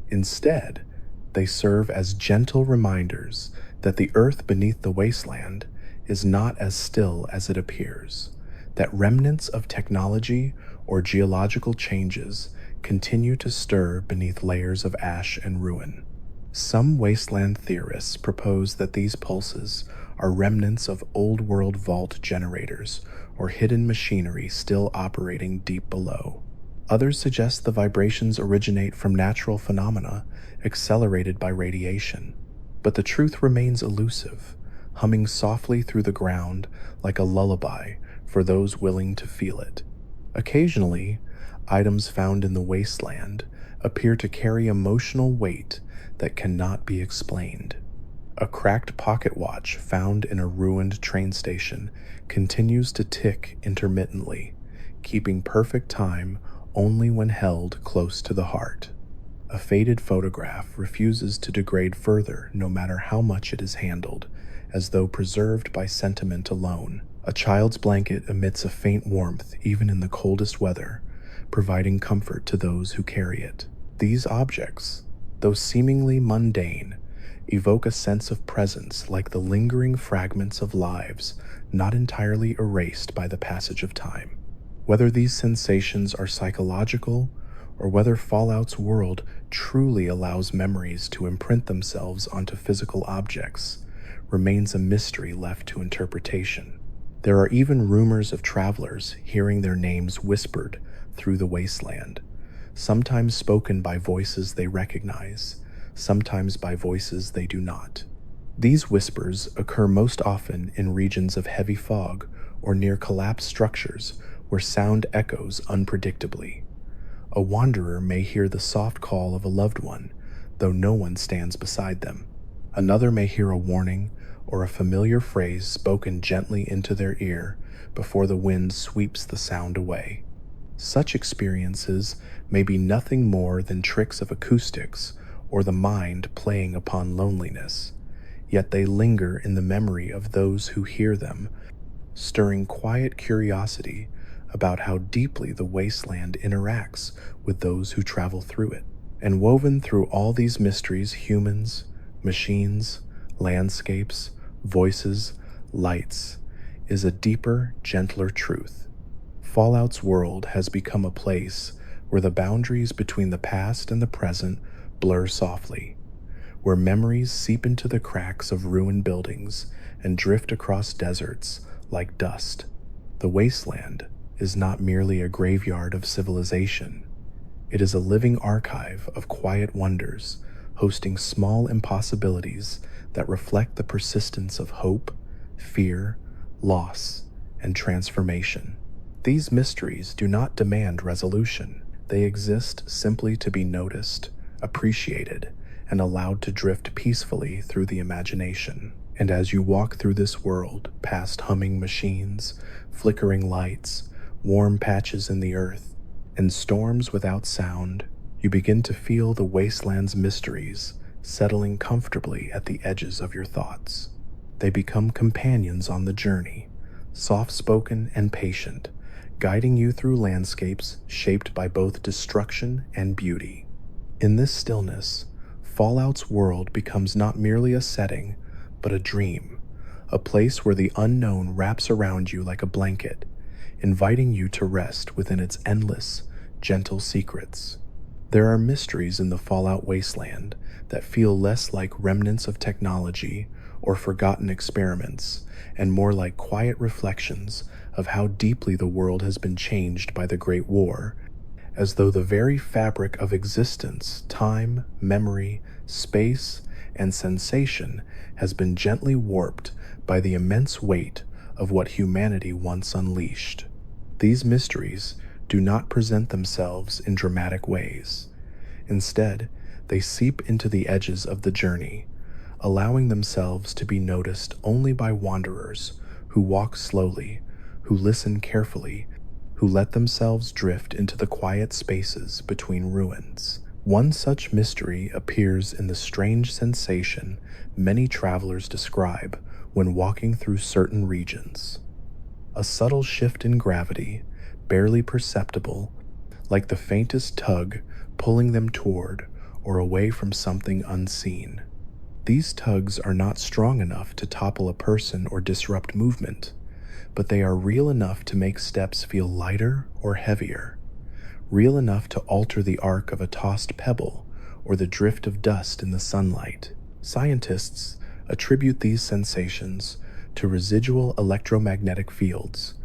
Instead, they serve as gentle reminders that the earth beneath the wasteland is not as still as it appears, that remnants of technology or geological changes continue to stir beneath layers of ash and ruin. Some wasteland theorists propose that these pulses are remnants of old-world vault generators or hidden machinery still operating deep below. Others suggest the vibrations originate from natural phenomena accelerated by radiation. But the truth remains elusive, humming softly through the ground like a lullaby for those willing to feel it. Occasionally, items found in the wasteland appear to carry emotional weight that cannot be explained. A cracked pocket watch found in a ruined train station continues to tick intermittently, keeping perfect time only when held close to the heart. A faded photograph refuses to degrade further no matter how much it is handled, as though preserved by sentiment alone. A child's blanket emits a faint warmth even in the coldest weather, providing comfort to those who carry it. These objects, though seemingly mundane, evoke a sense of presence like the lingering fragments of lives not entirely erased by the passage of time. Whether these sensations are psychological or whether Fallout's world truly allows memories to imprint themselves onto physical objects remains a mystery left to interpretation. There are even rumors of travelers hearing their names whispered through the wasteland, sometimes spoken by voices they recognize, sometimes by voices they do not. These whispers occur most often in regions of heavy fog or near collapsed structures where sound echoes unpredictably. A wanderer may hear the soft call of a loved one, though no one stands beside them. Another may hear a warning or a familiar phrase spoken gently into their ear before the wind sweeps the sound away. Such experiences may be nothing more than tricks of acoustics or the mind playing upon loneliness, yet they linger in the memory of those who hear them, stirring quiet curiosity about how deeply the wasteland interacts with those who travel through it. And woven through all these mysteries, humans, machines, landscapes, voices, lights, is a deeper, gentler truth. Fallout's world has become a place where the boundaries between the past and the present blur softly, where memories seep into the cracks of ruined buildings and drift across deserts like dust. The wasteland is not merely a graveyard of civilization. It is a living archive of quiet wonders, hosting small impossibilities that reflect the persistence of hope, fear, loss, and transformation. These mysteries do not demand resolution. They exist simply to be noticed, appreciated, and allowed to drift peacefully through the imagination. And as you walk through this world, past humming machines, flickering lights, warm patches in the earth, and storms without sound, you begin to feel the wasteland's mysteries settling comfortably at the edges of your thoughts. They become companions on the journey, soft-spoken and patient, guiding you through landscapes shaped by both destruction and beauty. In this stillness, Fallout's world becomes not merely a setting, but a dream, a place where the unknown wraps around you like a blanket, inviting you to rest within its endless, gentle secrets. There are mysteries in the Fallout wasteland that feel less like remnants of technology or forgotten experiments, and more like quiet reflections of how deeply the world has been changed by the Great War, as though the very fabric of existence, time, memory, space, and sensation has been gently warped by the immense weight of what humanity once unleashed. These mysteries do not present themselves in dramatic ways. Instead, they seep into the edges of the journey, allowing themselves to be noticed only by wanderers who walk slowly, who listen carefully, who let themselves drift into the quiet spaces between ruins. One such mystery appears in the strange sensation many travelers describe when walking through certain regions. A subtle shift in gravity, barely perceptible, like the faintest tug pulling them toward or away from something unseen. These tugs are not strong enough to topple a person or disrupt movement, but they are real enough to make steps feel lighter or heavier, real enough to alter the arc of a tossed pebble or the drift of dust in the sunlight. Scientists attribute these sensations to residual electromagnetic fields,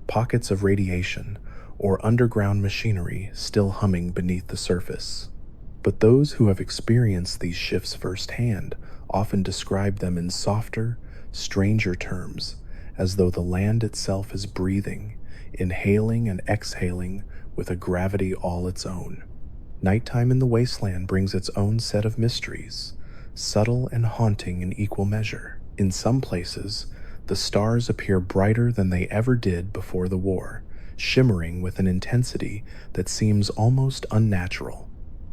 pockets of radiation, or underground machinery still humming beneath the surface. But those who have experienced these shifts firsthand often describe them in softer, stranger terms, as though the land itself is breathing, inhaling and exhaling with a gravity all its own. Nighttime in the wasteland brings its own set of mysteries, subtle and haunting in equal measure. In some places, the stars appear brighter than they ever did before the war, shimmering with an intensity that seems almost unnatural.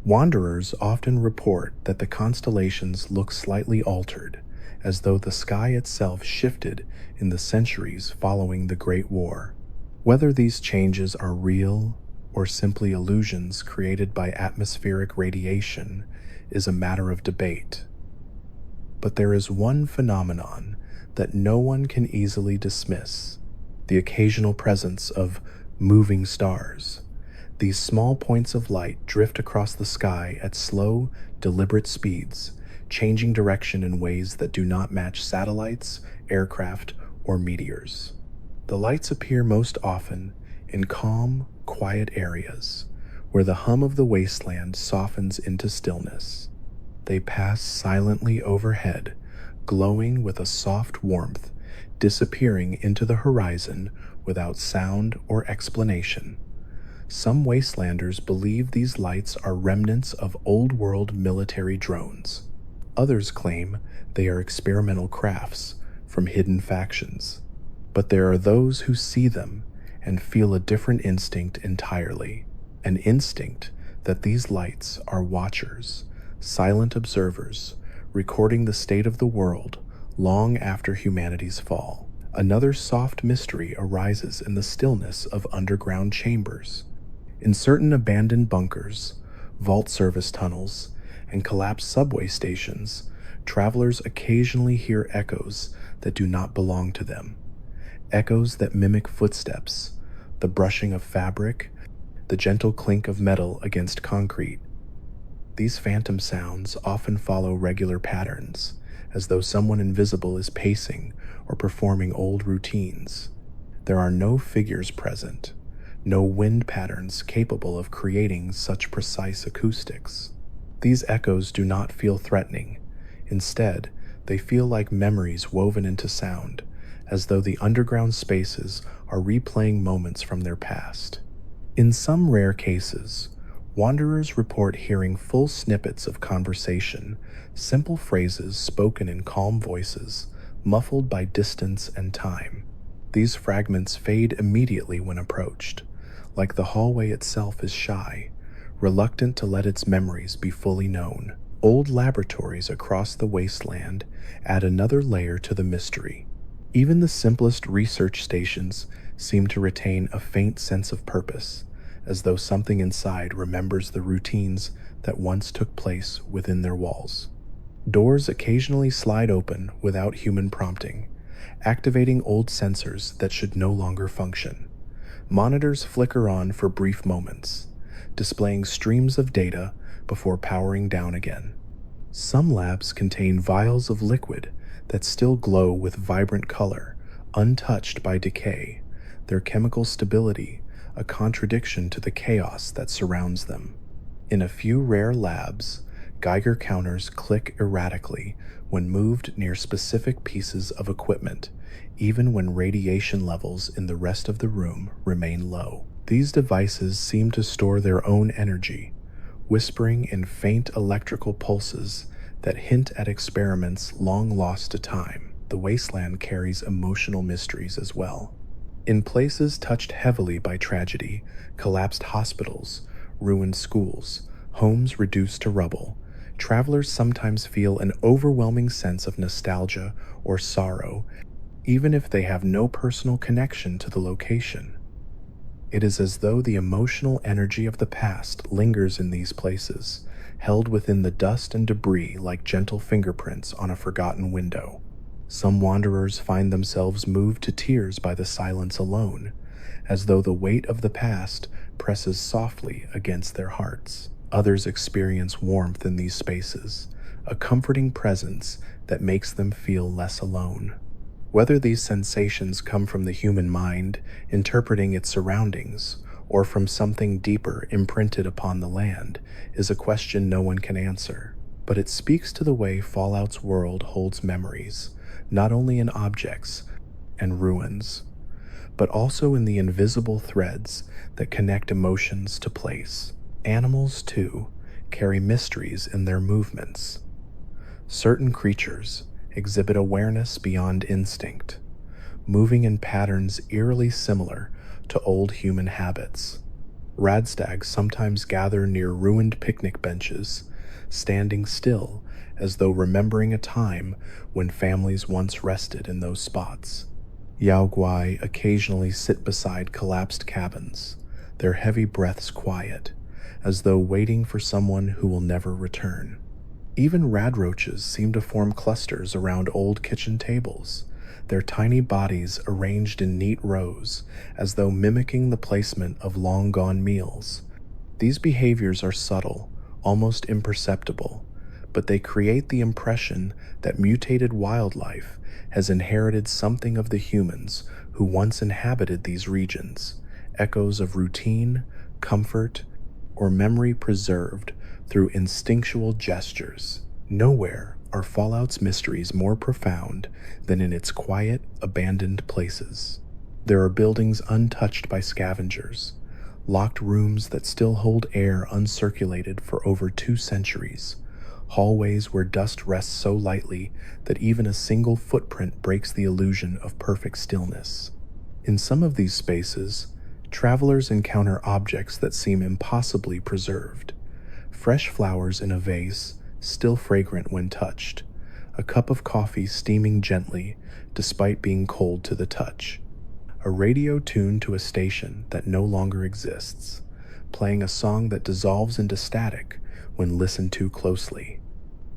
Wanderers often report that the constellations look slightly altered, as though the sky itself shifted in the centuries following the Great War. Whether these changes are real or simply illusions created by atmospheric radiation is a matter of debate. But there is one phenomenon that no one can easily dismiss: the occasional presence of moving stars. These small points of light drift across the sky at slow, deliberate speeds, changing direction in ways that do not match satellites, aircraft, or meteors. The lights appear most often in calm, quiet areas, where the hum of the wasteland softens into stillness. They pass silently overhead, glowing with a soft warmth, disappearing into the horizon without sound or explanation. Some wastelanders believe these lights are remnants of old-world military drones. Others claim they are experimental crafts from hidden factions. But there are those who see them and feel a different instinct entirely. An instinct that these lights are watchers, silent observers, recording the state of the world long after humanity's fall. Another soft mystery arises in the stillness of underground chambers. In certain abandoned bunkers, vault service tunnels, and collapsed subway stations, travelers occasionally hear echoes that do not belong to them. Echoes that mimic footsteps, the brushing of fabric, the gentle clink of metal against concrete. These phantom sounds often follow regular patterns, as though someone invisible is pacing or performing old routines. There are no figures present, no wind patterns capable of creating such precise acoustics. These echoes do not feel threatening. Instead, they feel like memories woven into sound, as though the underground spaces are replaying moments from their past. In some rare cases, wanderers report hearing full snippets of conversation, simple phrases spoken in calm voices, muffled by distance and time. These fragments fade immediately when approached, like the hallway itself is shy, reluctant to let its memories be fully known. Old laboratories across the wasteland add another layer to the mystery. Even the simplest research stations seem to retain a faint sense of purpose, as though something inside remembers the routines that once took place within their walls. Doors occasionally slide open without human prompting, activating old sensors that should no longer function. Monitors flicker on for brief moments, displaying streams of data before powering down again. Some labs contain vials of liquid that still glow with vibrant color, untouched by decay, their chemical stability a contradiction to the chaos that surrounds them. In a few rare labs, Geiger counters click erratically when moved near specific pieces of equipment, even when radiation levels in the rest of the room remain low. These devices seem to store their own energy, whispering in faint electrical pulses that hint at experiments long lost to time. The wasteland carries emotional mysteries as well. In places touched heavily by tragedy, collapsed hospitals, ruined schools, homes reduced to rubble, travelers sometimes feel an overwhelming sense of nostalgia or sorrow, even if they have no personal connection to the location. It is as though the emotional energy of the past lingers in these places, held within the dust and debris like gentle fingerprints on a forgotten window. Some wanderers find themselves moved to tears by the silence alone, as though the weight of the past presses softly against their hearts. Others experience warmth in these spaces, a comforting presence that makes them feel less alone. Whether these sensations come from the human mind, interpreting its surroundings, or from something deeper imprinted upon the land, is a question no one can answer. But it speaks to the way Fallout's world holds memories, not only in objects and ruins, but also in the invisible threads that connect emotions to place. Animals, too, carry mysteries in their movements. Certain creatures exhibit awareness beyond instinct, moving in patterns eerily similar to old human habits. Radstags sometimes gather near ruined picnic benches, standing still as though remembering a time when families once rested in those spots. Yaoguai occasionally sit beside collapsed cabins, their heavy breaths quiet, as though waiting for someone who will never return. Even radroaches seem to form clusters around old kitchen tables, their tiny bodies arranged in neat rows, as though mimicking the placement of long-gone meals. These behaviors are subtle, almost imperceptible, but they create the impression that mutated wildlife has inherited something of the humans who once inhabited these regions, echoes of routine, comfort, or memory preserved through instinctual gestures. Nowhere are Fallout's mysteries more profound than in its quiet, abandoned places. There are buildings untouched by scavengers, locked rooms that still hold air uncirculated for over 2 centuries, hallways where dust rests so lightly that even a single footprint breaks the illusion of perfect stillness. In some of these spaces, travelers encounter objects that seem impossibly preserved. Fresh flowers in a vase, still fragrant when touched, a cup of coffee steaming gently despite being cold to the touch, a radio tuned to a station that no longer exists, playing a song that dissolves into static when listened to closely.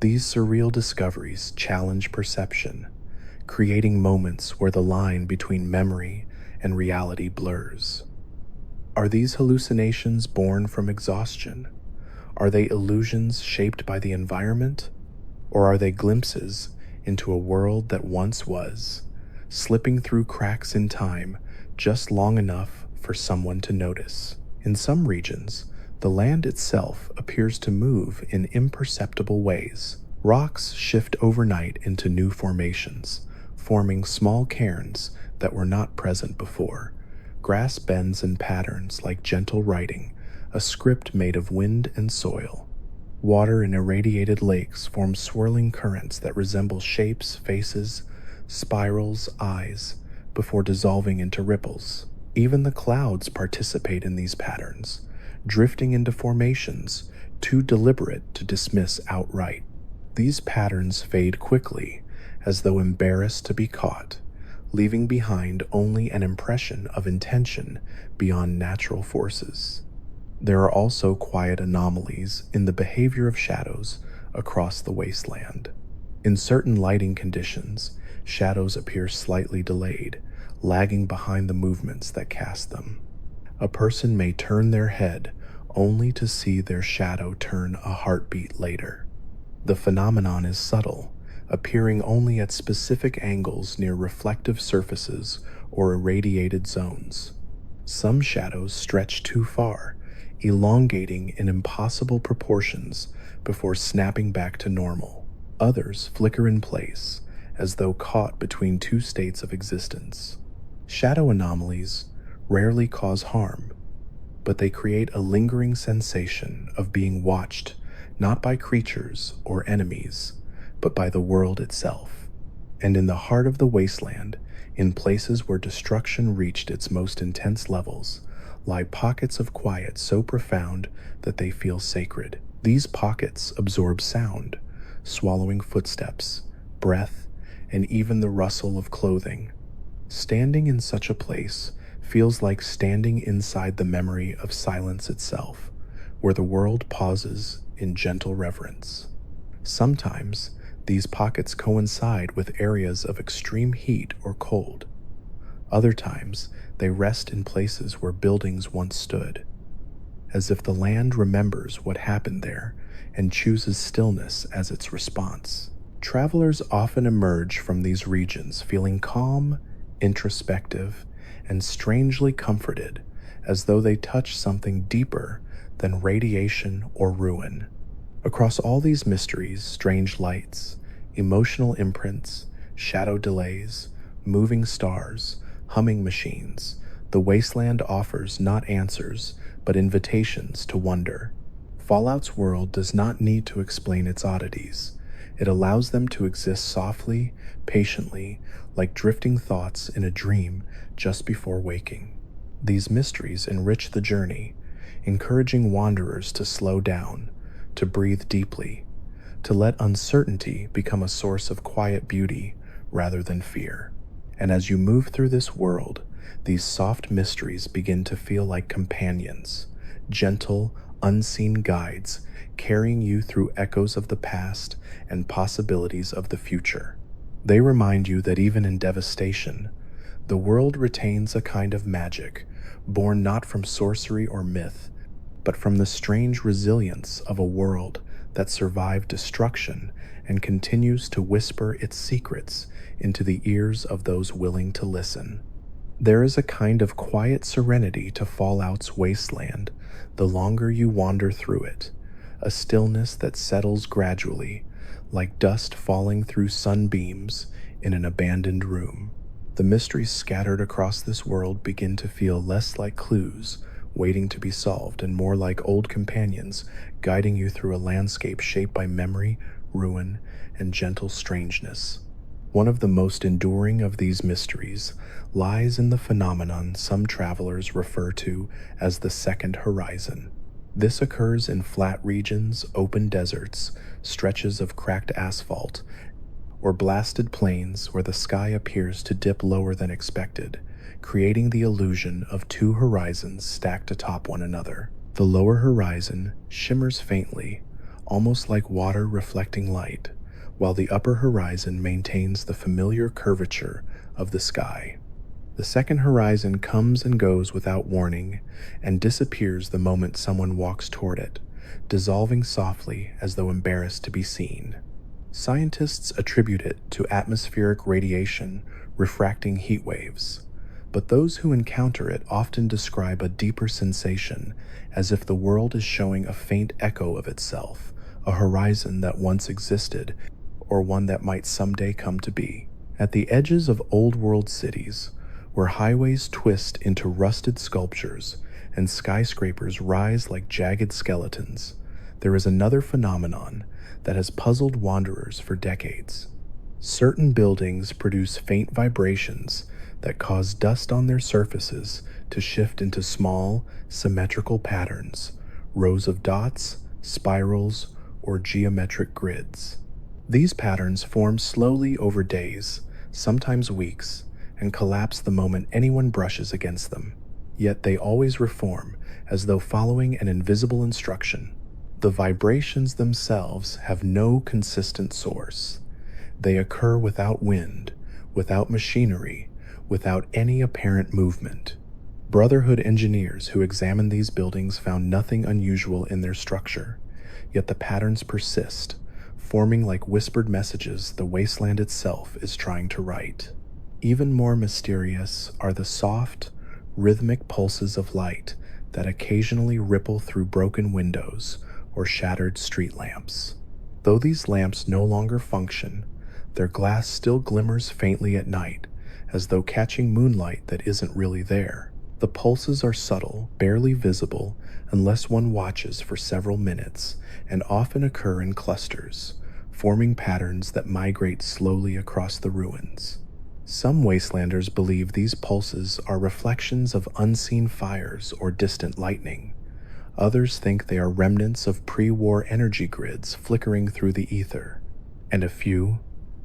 These surreal discoveries challenge perception, creating moments where the line between memory and reality blurs. Are these hallucinations born from exhaustion? Are they illusions shaped by the environment? Or are they glimpses into a world that once was, slipping through cracks in time just long enough for someone to notice? In some regions, the land itself appears to move in imperceptible ways. Rocks shift overnight into new formations, forming small cairns that were not present before. Grass bends in patterns like gentle writing, a script made of wind and soil. Water in irradiated lakes forms swirling currents that resemble shapes, faces, spirals, eyes, before dissolving into ripples. Even the clouds participate in these patterns, drifting into formations too deliberate to dismiss outright. These patterns fade quickly, as though embarrassed to be caught, leaving behind only an impression of intention beyond natural forces. There are also quiet anomalies in the behavior of shadows across the wasteland. In certain lighting conditions, shadows appear slightly delayed, lagging behind the movements that cast them. A person may turn their head only to see their shadow turn a heartbeat later. The phenomenon is subtle, appearing only at specific angles near reflective surfaces or irradiated zones. Some shadows stretch too far, elongating in impossible proportions before snapping back to normal. Others flicker in place, as though caught between two states of existence. Shadow anomalies rarely cause harm, but they create a lingering sensation of being watched not by creatures or enemies, but by the world itself. And in the heart of the wasteland, in places where destruction reached its most intense levels, lie pockets of quiet so profound that they feel sacred. These pockets absorb sound, swallowing footsteps, breath, and even the rustle of clothing. Standing in such a place feels like standing inside the memory of silence itself, where the world pauses in gentle reverence. Sometimes, these pockets coincide with areas of extreme heat or cold. Other times, they rest in places where buildings once stood, as if the land remembers what happened there and chooses stillness as its response. Travelers often emerge from these regions feeling calm, introspective, and strangely comforted, as though they touch something deeper than radiation or ruin. Across all these mysteries, strange lights, emotional imprints, shadow delays, moving stars, humming machines, the wasteland offers not answers, but invitations to wonder. Fallout's world does not need to explain its oddities. It allows them to exist softly, patiently, like drifting thoughts in a dream just before waking. These mysteries enrich the journey, encouraging wanderers to slow down, to breathe deeply, to let uncertainty become a source of quiet beauty rather than fear. And as you move through this world, these soft mysteries begin to feel like companions, gentle, unseen guides carrying you through echoes of the past and possibilities of the future. They remind you that even in devastation, the world retains a kind of magic, born not from sorcery or myth, but from the strange resilience of a world that survived destruction and continues to whisper its secrets into the ears of those willing to listen. There is a kind of quiet serenity to Fallout's wasteland the longer you wander through it, a stillness that settles gradually, like dust falling through sunbeams in an abandoned room. The mysteries scattered across this world begin to feel less like clues waiting to be solved and more like old companions guiding you through a landscape shaped by memory, ruin, and gentle strangeness. One of the most enduring of these mysteries lies in the phenomenon some travelers refer to as the second horizon. This occurs in flat regions, open deserts, stretches of cracked asphalt, or blasted plains where the sky appears to dip lower than expected, creating the illusion of two horizons stacked atop one another. The lower horizon shimmers faintly, almost like water reflecting light, while the upper horizon maintains the familiar curvature of the sky. The second horizon comes and goes without warning and disappears the moment someone walks toward it, dissolving softly as though embarrassed to be seen. Scientists attribute it to atmospheric radiation refracting heat waves, but those who encounter it often describe a deeper sensation, as if the world is showing a faint echo of itself, a horizon that once existed or one that might someday come to be. At the edges of old-world cities, where highways twist into rusted sculptures and skyscrapers rise like jagged skeletons, there is another phenomenon that has puzzled wanderers for decades. Certain buildings produce faint vibrations that cause dust on their surfaces to shift into small, symmetrical patterns, rows of dots, spirals, or geometric grids. These patterns form slowly over days, sometimes weeks, and collapse the moment anyone brushes against them. Yet they always reform, as though following an invisible instruction. The vibrations themselves have no consistent source. They occur without wind, without machinery, without any apparent movement. Brotherhood engineers who examined these buildings found nothing unusual in their structure, yet the patterns persist, forming like whispered messages the wasteland itself is trying to write. Even more mysterious are the soft, rhythmic pulses of light that occasionally ripple through broken windows or shattered street lamps. Though these lamps no longer function, their glass still glimmers faintly at night, as though catching moonlight that isn't really there. The pulses are subtle, barely visible unless one watches for several minutes, and often occur in clusters, forming patterns that migrate slowly across the ruins. Some wastelanders believe these pulses are reflections of unseen fires or distant lightning. Others think they are remnants of pre-war energy grids flickering through the ether. And a few,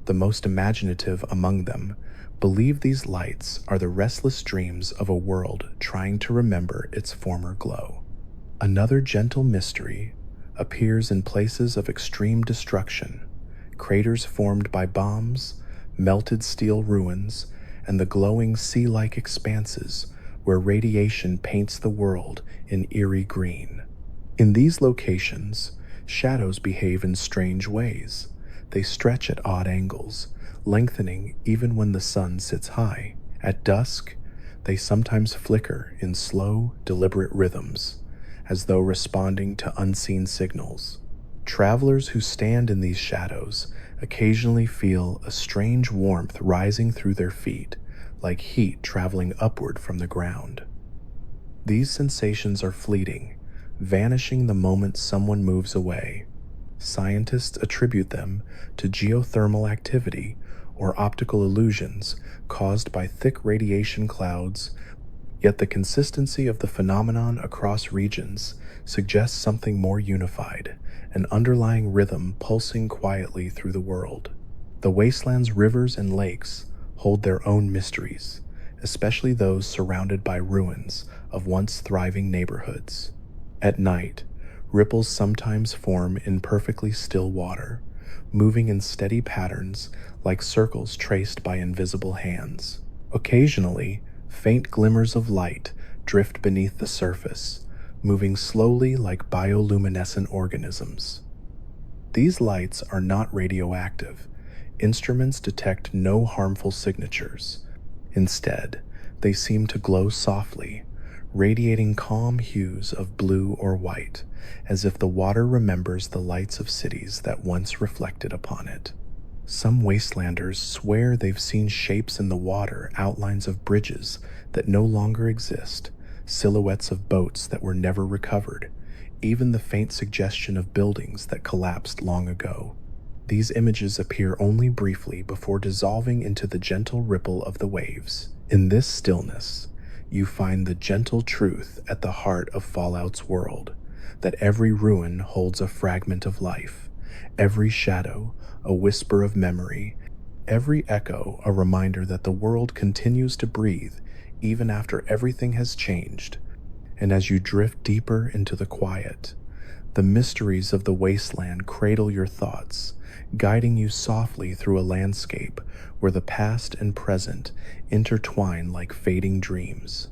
the most imaginative among them, believe these lights are the restless dreams of a world trying to remember its former glow. Another gentle mystery appears in places of extreme destruction, craters formed by bombs, melted steel ruins, and the glowing sea-like expanses where radiation paints the world in eerie green. In these locations, shadows behave in strange ways. They stretch at odd angles, lengthening even when the sun sits high. At dusk, they sometimes flicker in slow, deliberate rhythms, as though responding to unseen signals. Travelers who stand in these shadows occasionally feel a strange warmth rising through their feet, like heat traveling upward from the ground. These sensations are fleeting, vanishing the moment someone moves away. Scientists attribute them to geothermal activity or optical illusions caused by thick radiation clouds, yet the consistency of the phenomenon across regions suggests something more unified, an underlying rhythm pulsing quietly through the world. The wasteland's rivers and lakes hold their own mysteries, especially those surrounded by ruins of once thriving neighborhoods. At night, ripples sometimes form in perfectly still water, moving in steady patterns like circles traced by invisible hands. Occasionally, faint glimmers of light drift beneath the surface, moving slowly like bioluminescent organisms. These lights are not radioactive. Instruments detect no harmful signatures. Instead, they seem to glow softly, radiating calm hues of blue or white, as if the water remembers the lights of cities that once reflected upon it. Some wastelanders swear they've seen shapes in the water, outlines of bridges that no longer exist, silhouettes of boats that were never recovered, even the faint suggestion of buildings that collapsed long ago. These images appear only briefly before dissolving into the gentle ripple of the waves. In this stillness, you find the gentle truth at the heart of Fallout's world, that every ruin holds a fragment of life, every shadow a whisper of memory, every echo a reminder that the world continues to breathe even after everything has changed. And as you drift deeper into the quiet, the mysteries of the wasteland cradle your thoughts, guiding you softly through a landscape where the past and present intertwine like fading dreams.